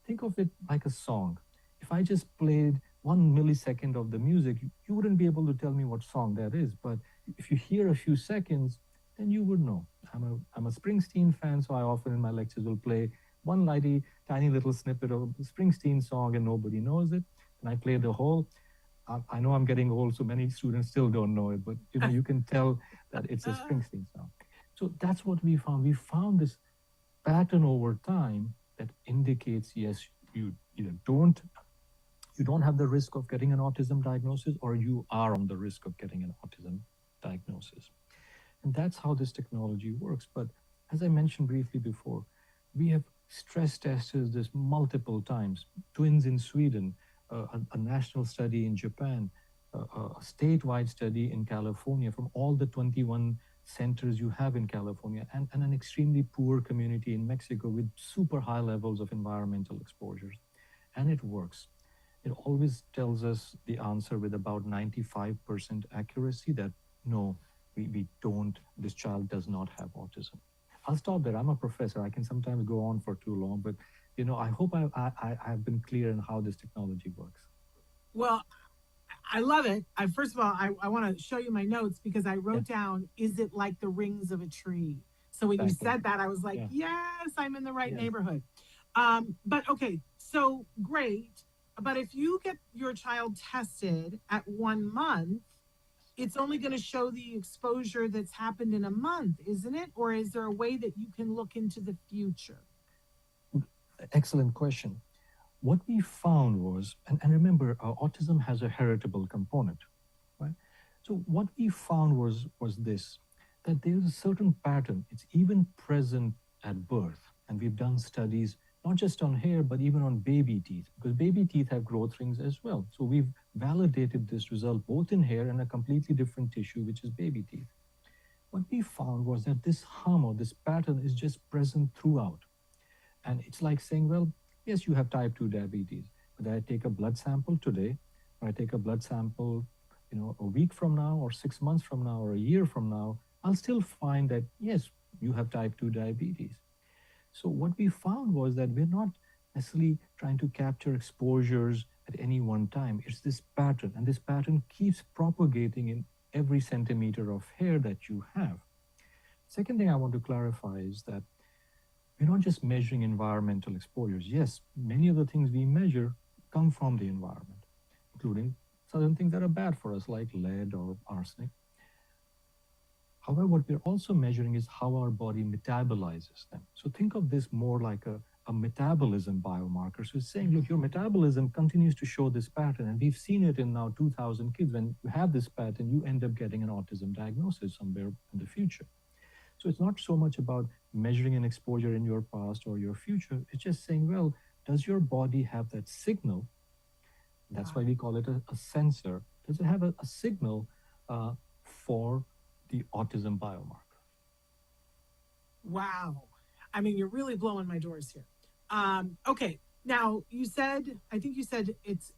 [SPEAKER 4] Think of it like a song. If I just played 1 millisecond of the music, you wouldn't be able to tell me what song that is. But if you hear a few seconds, then you would know. I'm a Springsteen fan, so I often in my lectures will play one tiny little snippet of a Springsteen song and nobody knows it. And I play the whole. I know I'm getting old, so many students still don't know it, but you can tell that it's a Springsteen song. So that's what we found. We found this pattern over time that indicates, yes, you either don't have the risk of getting an autism diagnosis, or you are on the risk of getting an autism diagnosis. And that's how this technology works. But as I mentioned briefly before, we have stress tested this multiple times. Twins in Sweden, a national study in Japan, a statewide study in California from all the 21 centers you have in California, and an extremely poor community in Mexico with super high levels of environmental exposures. And it works. It always tells us the answer with about 95% accuracy that no, we don't, this child does not have autism. I'll stop there. I'm a professor. I can sometimes go on for too long, but I hope I've been clear in how this technology works.
[SPEAKER 2] Well, I love it. First of all, I want to show you my notes because I wrote down, is it like the rings of a tree? So when you
[SPEAKER 4] Exactly.
[SPEAKER 2] said that, I was like,
[SPEAKER 4] Yeah.
[SPEAKER 2] yes, I'm in the right
[SPEAKER 4] Yes.
[SPEAKER 2] neighborhood. But okay, so great. But if you get your child tested at 1 month, it's only going to show the exposure that's happened in a month, isn't it? Or is there a way that you can look into the future?
[SPEAKER 4] Excellent question. What we found was, and remember, autism has a heritable component, right? So what we found was this, that there's a certain pattern. It's even present at birth, and we've done studies not just on hair, but even on baby teeth, because baby teeth have growth rings as well. So we've validated this result both in hair and a completely different tissue, which is baby teeth. What we found was that this hum or this pattern is just present throughout. And it's like saying, well, yes, you have type 2 diabetes, but I take a blood sample today, or I take a blood sample, a week from now, or 6 months from now, or a year from now, I'll still find that, yes, you have type 2 diabetes. So what we found was that we're not necessarily trying to capture exposures at any one time. It's this pattern, and this pattern keeps propagating in every centimeter of hair that you have. Second thing I want to clarify is that we're not just measuring environmental exposures. Yes, many of the things we measure come from the environment, including certain things that are bad for us, like lead or arsenic. However, what we're also measuring is how our body metabolizes them. So think of this more like a metabolism biomarker. So it's saying, look, your metabolism continues to show this pattern. And we've seen it in now 2,000 kids. When you have this pattern, you end up getting an autism diagnosis somewhere in the future. So it's not so much about measuring an exposure in your past or your future. It's just saying, well, does your body have that signal? That's why we call it a sensor. Does it have a signal for the autism biomarker?
[SPEAKER 2] Wow. I mean, you're really blowing my doors here. Okay. Now, I think you said it's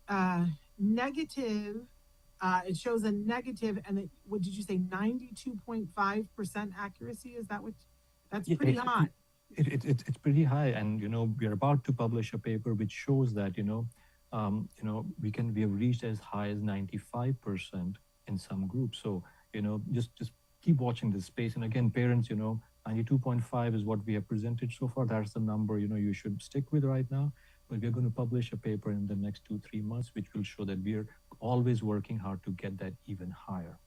[SPEAKER 2] negative. It shows a negative, and what did you say? 92.5% accuracy. Is that that's pretty high?
[SPEAKER 4] It's pretty high, and we're about to publish a paper which shows that we have reached as high as 95% in some groups. So just keep watching this space. And again, parents, 92.5 is what we have presented so far. That's the number you should stick with right now. But we're going to publish a paper in the next 2-3 months, which will show that we're always working hard to get that even higher.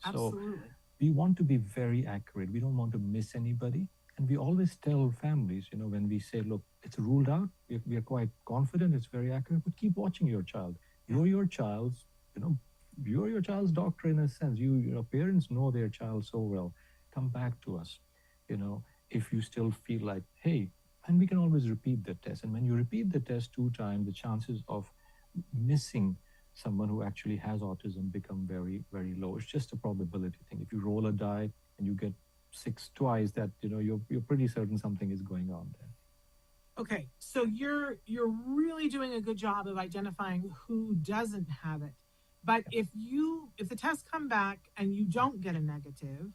[SPEAKER 2] Absolutely.
[SPEAKER 4] So we want to be very accurate. We don't want to miss anybody. And we always tell families, when we say, look, it's ruled out, we are quite confident it's very accurate, but keep watching your child. You're your child's, you're your child's doctor in a sense. Parents know their child so well. Come back to us, if you still feel like, hey, and we can always repeat the test. And when you repeat the test 2 times, the chances of missing someone who actually has autism become very, very low. It's just a probability thing. If you roll a die and you get 6 twice, that you're pretty certain something is going on there.
[SPEAKER 2] Okay, so you're really doing a good job of identifying who doesn't have it. But if the tests come back and you don't get a negative,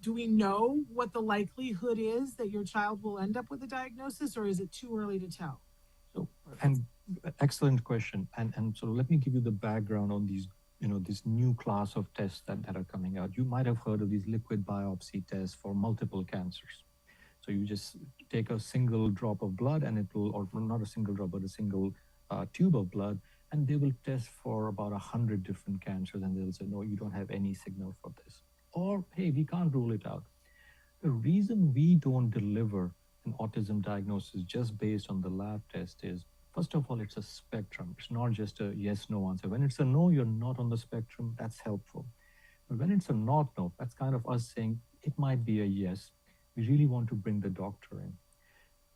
[SPEAKER 2] do we know what the likelihood is that your child will end up with a diagnosis, or is it too early to tell?
[SPEAKER 4] So, and excellent question. And so let me give you the background on these, this new class of tests that are coming out. You might have heard of these liquid biopsy tests for multiple cancers. So you just take a single drop of blood and it will, or not a single drop, but a single tube of blood, and they will test for about 100 different cancers, and they'll say, no, you don't have any signal for this. Or, hey, we can't rule it out. The reason we don't deliver an autism diagnosis just based on the lab test is, first of all, it's a spectrum. It's not just a yes-no answer. When it's a no, you're not on the spectrum, that's helpful. But when it's a not-no, that's kind of us saying it might be a yes. We really want to bring the doctor in.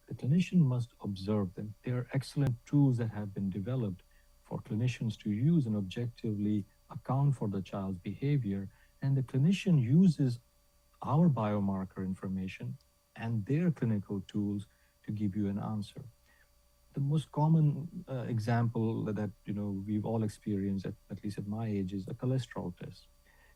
[SPEAKER 4] The clinician must observe them. There are excellent tools that have been developed for clinicians to use and objectively account for the child's behavior. And the clinician uses our biomarker information and their clinical tools to give you an answer. The most common example that we've all experienced, at least at my age, is a cholesterol test.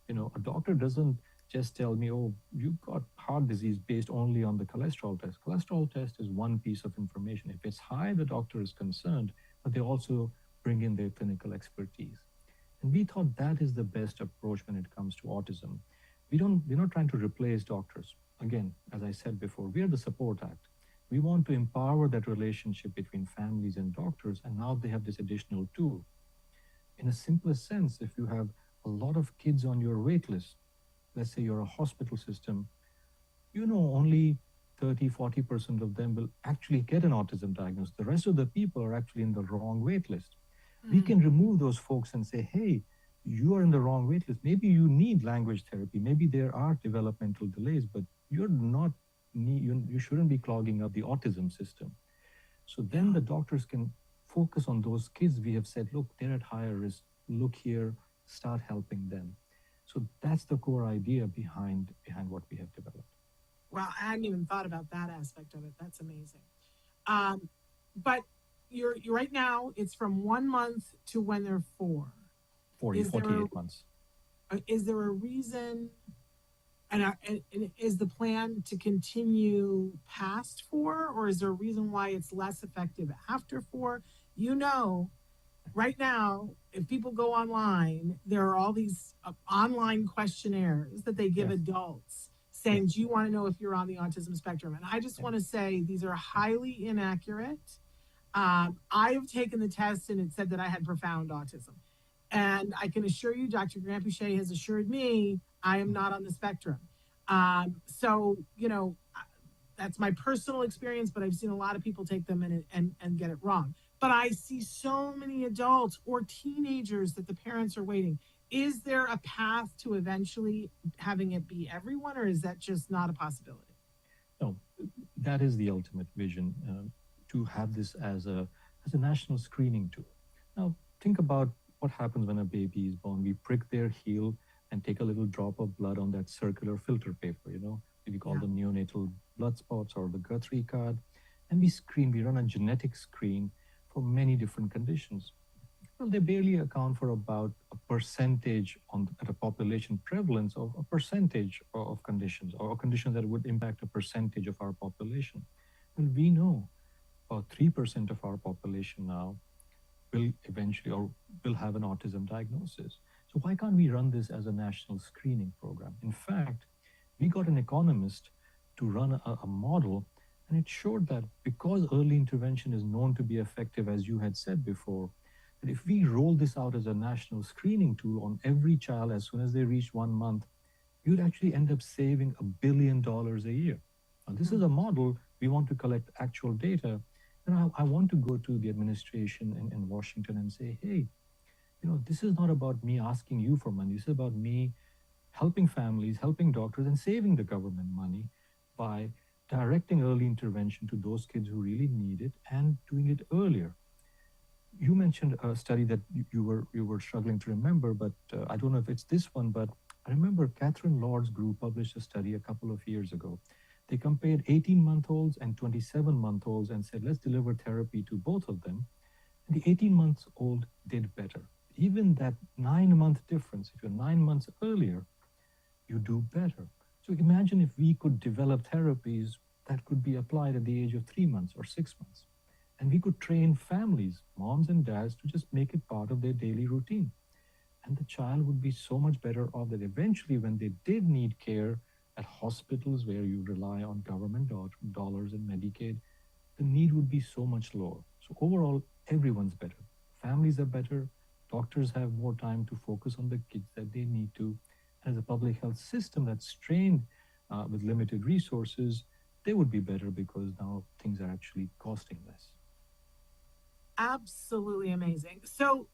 [SPEAKER 4] A doctor doesn't just tell me, oh, you've got heart disease based only on the cholesterol test. Cholesterol test is one piece of information. If it's high, the doctor is concerned, but they also bring in their clinical expertise. And we thought that is the best approach when it comes to autism. We're not trying to replace doctors. Again, as I said before, we are the support act. We want to empower that relationship between families and doctors, and now they have this additional tool. In a simplest sense, if you have a lot of kids on your wait list, let's say you're a hospital system, only 30-40% of them will actually get an autism diagnosis. The rest of the people are actually in the wrong wait list. We can remove those folks and say, hey, you are in the wrong wait list. Maybe you need language therapy. Maybe there are developmental delays, but you shouldn't be clogging up the autism system. So then the doctors can focus on those kids we have said, look, they're at higher risk. Look here, start helping them. So that's the core idea behind what we have developed.
[SPEAKER 2] Wow, I hadn't even thought about that aspect of it. That's amazing. But you're right now, it's from 1 month to when they're 4.
[SPEAKER 4] 48 months.
[SPEAKER 2] Is there a reason, and is the plan to continue past 4, or is there a reason why it's less effective after 4? Right now, if people go online, there are all these online questionnaires that they give adults saying, do you want to know if you're on the autism spectrum? And I just want to say these are highly inaccurate. I have taken the test and it said that I had profound autism. And I can assure you, Dr. Grampuchet has assured me I am not on the spectrum. So, that's my personal experience, but I've seen a lot of people take them and get it wrong. But I see so many adults or teenagers that the parents are waiting. Is there a path to eventually having it be everyone, or is that just not a possibility?
[SPEAKER 4] No, that is the ultimate vision, to have this as a national screening tool. Now, think about what happens when a baby is born. We prick their heel and take a little drop of blood on that circular filter paper, we call them neonatal blood spots or the Guthrie card. And we run a genetic screen for many different conditions. Well, they barely account for about a percentage at a population prevalence of a percentage of conditions, or conditions that would impact a percentage of our population. Well, we know about 3% of our population now will eventually or will have an autism diagnosis. So why can't we run this as a national screening program? In fact, we got an economist to run a model, and it showed that because early intervention is known to be effective, as you had said before, that if we roll this out as a national screening tool on every child as soon as they reach 1 month, you'd actually end up saving $1 billion a year. Now, this is a model. We want to collect actual data. And I want to go to the administration in Washington and say, hey, this is not about me asking you for money. This is about me helping families, helping doctors, and saving the government money by directing early intervention to those kids who really need it and doing it earlier. You mentioned a study that you were struggling to remember, but I don't know if it's this one, but I remember Catherine Lord's group published a study a couple of years ago. They compared 18-month-olds and 27-month-olds and said, let's deliver therapy to both of them. And the 18-month-old did better. Even that 9-month difference, if you're 9 months earlier, you do better. So imagine if we could develop therapies that could be applied at the age of 3 months or 6 months. And we could train families, moms and dads, to just make it part of their daily routine. And the child would be so much better off that eventually when they did need care at hospitals where you rely on government dollars and Medicaid, the need would be so much lower. So overall, everyone's better. Families are better. Doctors have more time to focus on the kids that they need to. As a public health system that's trained with limited resources, they would be better because now things are actually costing less.
[SPEAKER 2] Absolutely amazing. So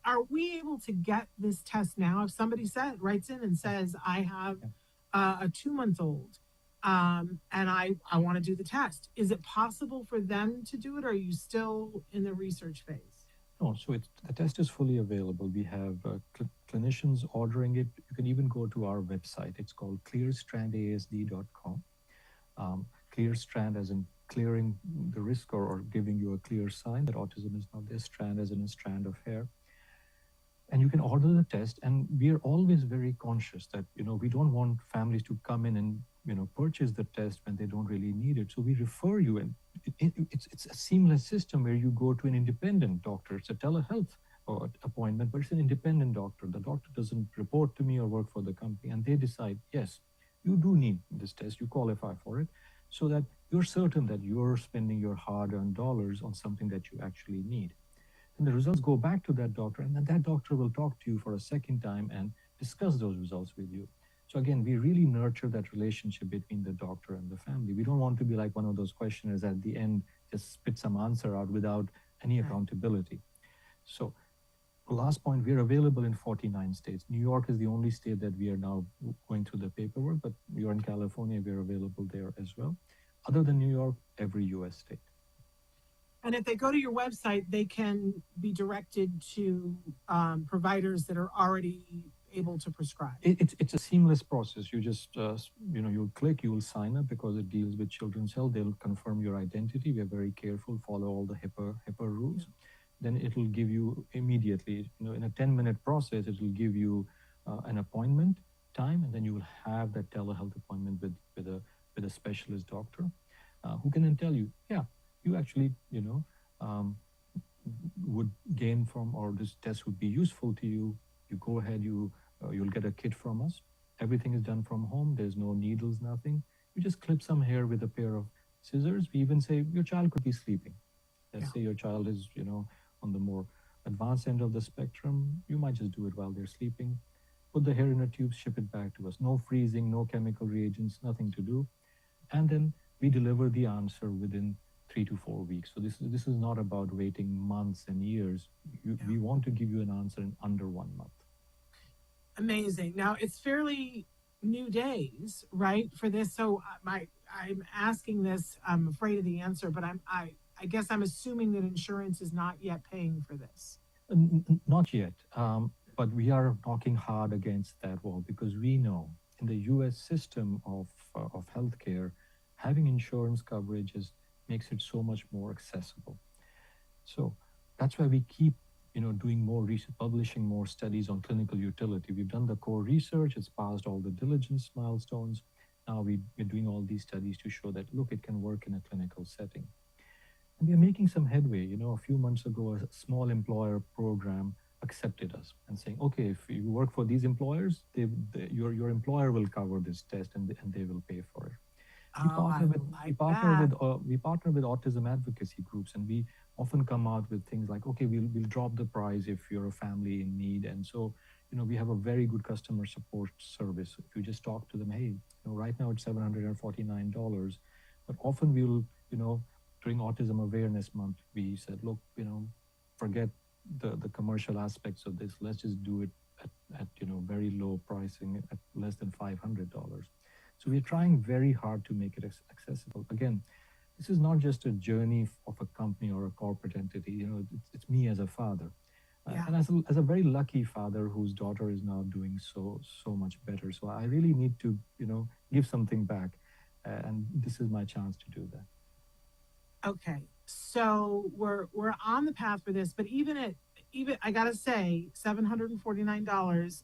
[SPEAKER 2] are we able to get this test now? If somebody writes in and says, I have a 2-month-old and I want to do the test, is it possible for them to do it, or are you still in the research phase?
[SPEAKER 4] No, so the test is fully available. We have clinicians ordering it. You can even go to our website. It's called clearstrandasd.com. Clearstrand as in clearing the risk or giving you a clear sign that autism is not there, strand as in a strand of hair. And you can order the test, and we are always very conscious that, we don't want families to come in and, purchase the test when they don't really need it. So we refer you, and it's a seamless system where you go to an independent doctor. It's a telehealth or appointment, but it's an independent doctor. The doctor doesn't report to me or work for the company, and they decide, yes, you do need this test, you qualify for it, so that you're certain that you're spending your hard-earned dollars on something that you actually need. And the results go back to that doctor, and then that doctor will talk to you for a second time and discuss those results with you. So again, we really nurture that relationship between the doctor and the family. We don't want to be like one of those questioners at the end, just spit some answer out without any accountability. So last point, we're available in 49 states. New York is the only state that we are now going through the paperwork, but you're in California, we're available there as well. Other than New York, every US state.
[SPEAKER 2] And if they go to your website, they can be directed to providers that are already able to prescribe.
[SPEAKER 4] It's a seamless process. You just, you'll click, you will sign up because it deals with children's health. They'll confirm your identity. We're very careful, follow all the HIPAA rules. Then it'll give you immediately, in a 10-minute process, it will give you an appointment time, and then you will have that telehealth appointment with a specialist doctor who can then tell you, yeah, you actually, would gain from, or this test would be useful to you. You go ahead, you'll get a kit from us. Everything is done from home. There's no needles, nothing. You just clip some hair with a pair of scissors. We even say your child could be sleeping. Let's say your child is, on the more advanced end of the spectrum. You might just do it while they're sleeping. Put the hair in a tube, ship it back to us. No freezing, no chemical reagents, nothing to do. And then we deliver the answer within 3 to 4 weeks. So this is not about waiting months and years. We want to give you an answer in under 1 month.
[SPEAKER 2] Amazing. Now it's fairly new days, right, for this. So I'm asking this. I'm afraid of the answer, but I guess I'm assuming that insurance is not yet paying for this.
[SPEAKER 4] Not yet, but we are knocking hard against that wall because we know in the U.S. system of healthcare, having insurance coverage makes it so much more accessible. So that's why we keep doing more research, publishing more studies on clinical utility. We've done the core research, it's passed all the diligence milestones. Now we're doing all these studies to show that, look, it can work in a clinical setting. And we're making some headway. A few months ago, a small employer program accepted us and saying, okay, if you work for these employers, your employer will cover this test and they will pay for it. We partner with autism advocacy groups, and we often come out with things like, okay, we'll drop the price if you're a family in need. And so, we have a very good customer support service. If you just talk to them, hey, right now it's $749, but often we'll, during Autism Awareness Month, we said, look, forget the commercial aspects of this. Let's just do it at very low pricing at less than $500. So we're trying very hard to make it accessible. Again, this is not just a journey of a company or a corporate entity. It's me as a father, and as a very lucky father whose daughter is now doing so much better. So I really need to give something back, and this is my chance to do that.
[SPEAKER 2] Okay, so we're on the path for this, but even I gotta say, $749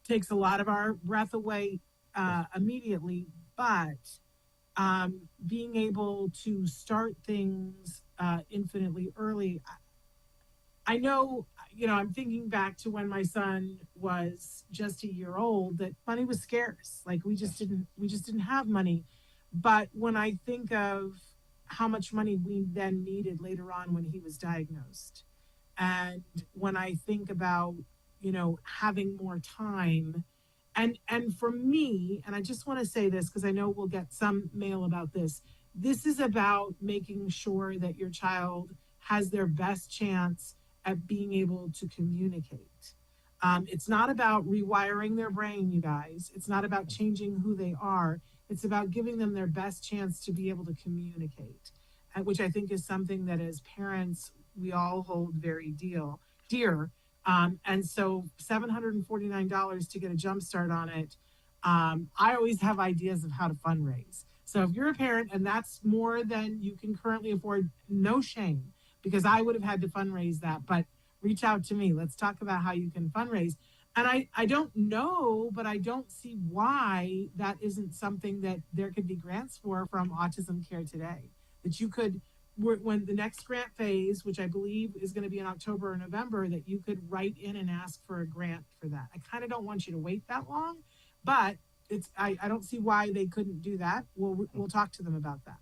[SPEAKER 2] takes a lot of our breath away immediately, but being able to start things infinitely early. I know, I'm thinking back to when my son was just a year old, that money was scarce. Like we just didn't have money. But when I think of how much money we then needed later on when he was diagnosed, and when I think about, having more time, and for me, and I just want to say this because I know we'll get some mail about this. This is about making sure that your child has their best chance at being able to communicate. It's not about rewiring their brain, you guys. It's not about changing who they are. It's about giving them their best chance to be able to communicate, which I think is something that as parents, we all hold very dear. And so $749 to get a jump start on it. I always have ideas of how to fundraise. So if you're a parent and that's more than you can currently afford, no shame, because I would have had to fundraise that, but reach out to me. Let's talk about how you can fundraise. And I don't know, but I don't see why that isn't something that there could be grants for from Autism Care Today, that you could when the next grant phase, which I believe is going to be in October or November, that you could write in and ask for a grant for that. I kind of don't want you to wait that long, but I don't see why they couldn't do that. We'll talk to them about that.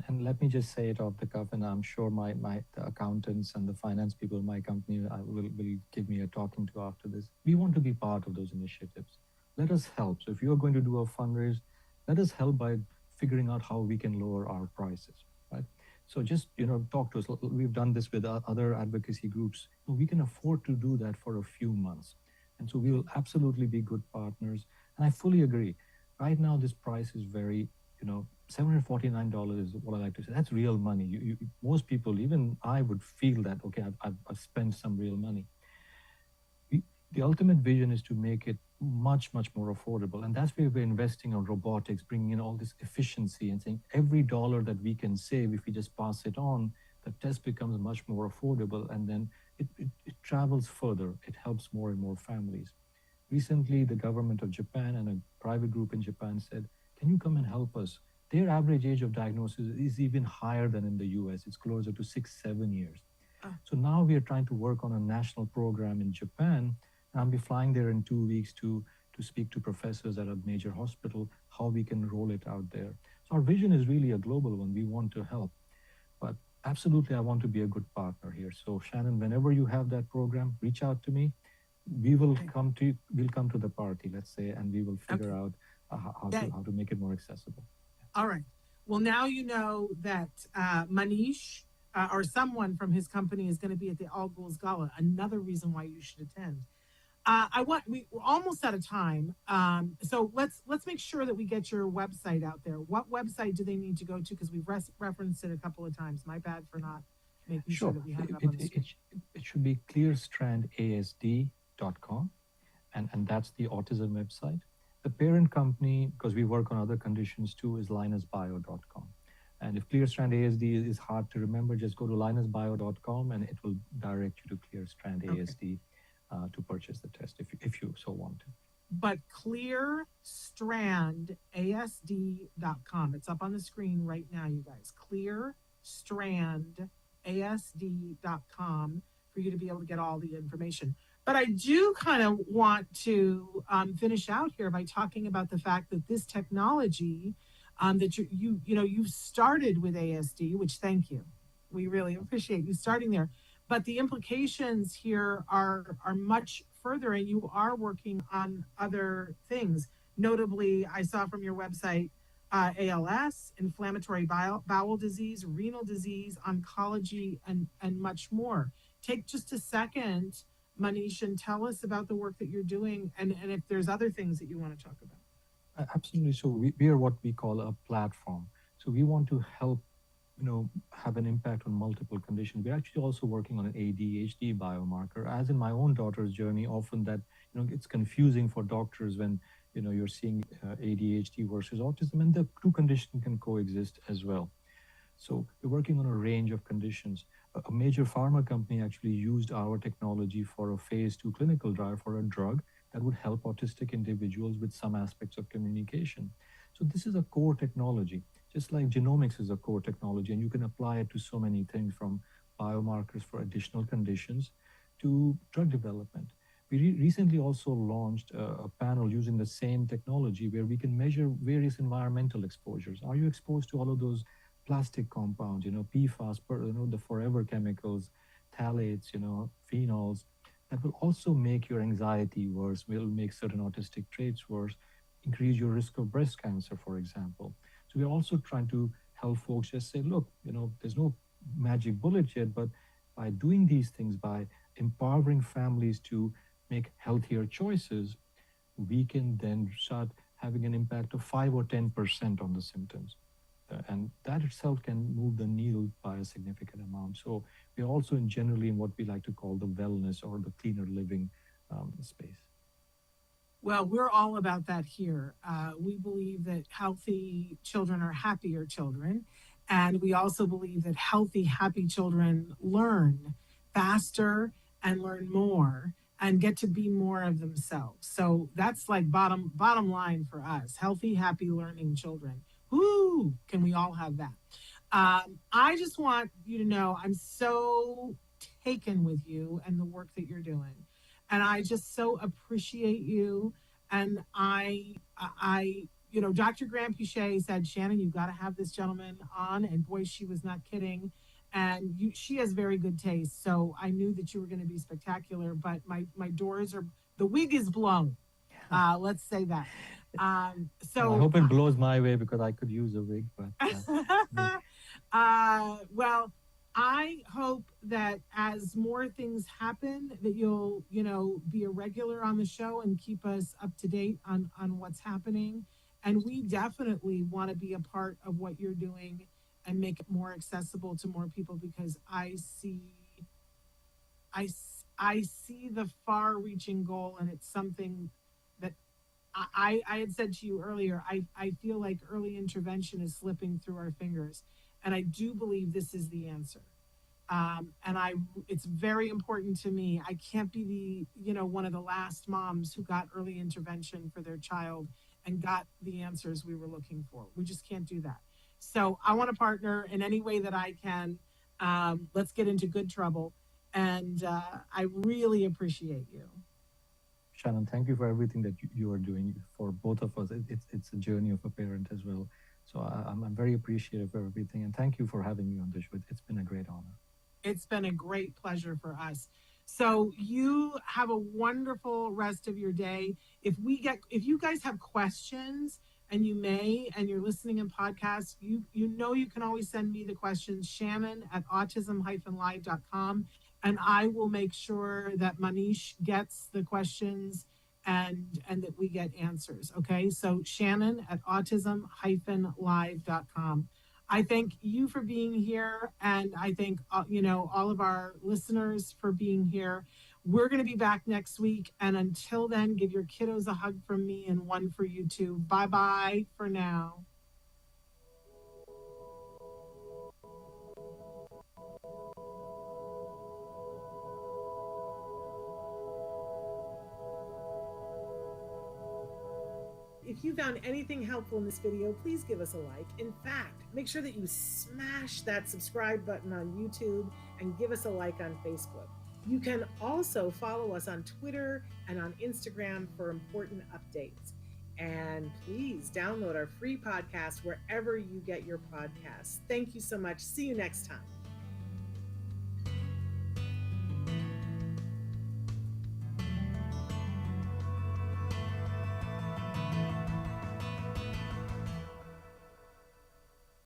[SPEAKER 4] And let me just say it off the cuff, and I'm sure the accountants and the finance people in my company will give me a talking to after this. We want to be part of those initiatives. Let us help. So if you're going to do a fundraise, let us help by figuring out how we can lower our prices, right? So just, talk to us. We've done this with other advocacy groups. We can afford to do that for a few months. And so we will absolutely be good partners. And I fully agree. Right now, this price is very, $749 is what I like to say. That's real money. Most people, even I, would feel that, okay, I've spent some real money. The ultimate vision is to make it much, much more affordable. And that's where we're investing on robotics, bringing in all this efficiency and saying every dollar that we can save, if we just pass it on, the test becomes much more affordable. And then it travels further. It helps more and more families. Recently, the government of Japan and a private group in Japan said, can you come and help us? Their average age of diagnosis is even higher than in the US. It's closer to 6-7 years. So now we are trying to work on a national program in Japan. And I'll be flying there in 2 weeks to speak to professors at a major hospital, how we can roll it out there. So our vision is really a global one. We want to help. But absolutely, I want to be a good partner here. So Shannon, whenever you have that program, reach out to me. We will come to the party, let's say, and we will figure out how to make it more accessible.
[SPEAKER 2] All right. Well, now you know that Manish or someone from his company is going to be at the All Ghouls Gala. Another reason why you should attend. We're almost out of time. So let's make sure that we get your website out there. What website do they need to go to? Because we've referenced it a couple of times. My bad for not making sure that we have it up on the screen.
[SPEAKER 4] It should be clearstrandasd.com, and that's the autism website. The parent company, because we work on other conditions too, is linusbio.com. And if Clearstrand ASD is hard to remember, just go to linusbio.com and it will direct you to Clearstrand ASD to purchase the test if you so want to.
[SPEAKER 2] But clearstrandasd.com. It's up on the screen right now, you guys. Clearstrandasd.com for you to be able to get all the information. But I do kind of want to finish out here by talking about the fact that this technology that you've started with ASD, which thank you. We really appreciate you starting there. But the implications here are much further, and you are working on other things. Notably, I saw from your website, ALS, inflammatory bowel disease, renal disease, oncology, and much more. Take just a second, Manish, and tell us about the work that you're doing and if there's other things that you want to talk about.
[SPEAKER 4] Absolutely. So we are what we call a platform. So we want to help, have an impact on multiple conditions. We're actually also working on an ADHD biomarker. As in my own daughter's journey, often that, it's confusing for doctors when, you're seeing ADHD versus autism, and the two conditions can coexist as well. So we're working on a range of conditions. A major pharma company actually used our technology for a phase 2 clinical trial for a drug that would help autistic individuals with some aspects of communication. So this is a core technology, just like genomics is a core technology, and you can apply it to so many things, from biomarkers for additional conditions to drug development. We recently also launched a panel using the same technology where we can measure various environmental exposures. Are you exposed to all of those plastic compounds, PFAS, the forever chemicals, phthalates, phenols, that will also make your anxiety worse, will make certain autistic traits worse, increase your risk of breast cancer, for example. So we're also trying to help folks just say, look, there's no magic bullet yet, but by doing these things, by empowering families to make healthier choices, we can then start having an impact of 5 or 10% on the symptoms. And that itself can move the needle by a significant amount. So we're also generally in what we like to call the wellness or the cleaner living space.
[SPEAKER 2] Well, we're all about that here. We believe that healthy children are happier children. And we also believe that healthy, happy children learn faster and learn more and get to be more of themselves. So that's like bottom line for us, healthy, happy, learning children. Woo! Can we all have that? I just want you to know I'm so taken with you and the work that you're doing. And I just so appreciate you. And Dr. Graham Pichet said, Shannon, you've got to have this gentleman on. And boy, she was not kidding. And she has very good taste. So I knew that you were going to be spectacular, but the wig is blown. Let's say that.
[SPEAKER 4] I hope it blows my way because I could use a wig. But
[SPEAKER 2] well, I hope that as more things happen, that you'll be a regular on the show and keep us up to date on what's happening. And we definitely want to be a part of what you're doing and make it more accessible to more people, because I see the far-reaching goal, and it's something that I had said to you earlier. I feel like early intervention is slipping through our fingers, and I do believe this is the answer. It's very important to me. I can't be one of the last moms who got early intervention for their child and got the answers we were looking for. We just can't do that. So I want to partner in any way that I can. Let's get into good trouble. And I really appreciate you.
[SPEAKER 4] Shannon, thank you for everything that you are doing for both of us. It's a journey of a parent as well. So I'm very appreciative of everything. And thank you for having me on the show. It's been a great honor.
[SPEAKER 2] It's been a great pleasure for us. So you have a wonderful rest of your day. If you guys have questions, and you're listening in podcasts, you can always send me the questions, Shannon at autism-live.com. And I will make sure that Manish gets the questions and that we get answers. Okay. So Shannon at autism-live.com. I thank you for being here. And I thank, all of our listeners for being here. We're going to be back next week. And until then, give your kiddos a hug from me and one for you too. Bye-bye for now. If you found anything helpful in this video, please give us a like. In fact, make sure that you smash that subscribe button on YouTube and give us a like on Facebook. You can also follow us on Twitter and on Instagram for important updates. And please download our free podcast wherever you get your podcasts. Thank you so much. See you next time.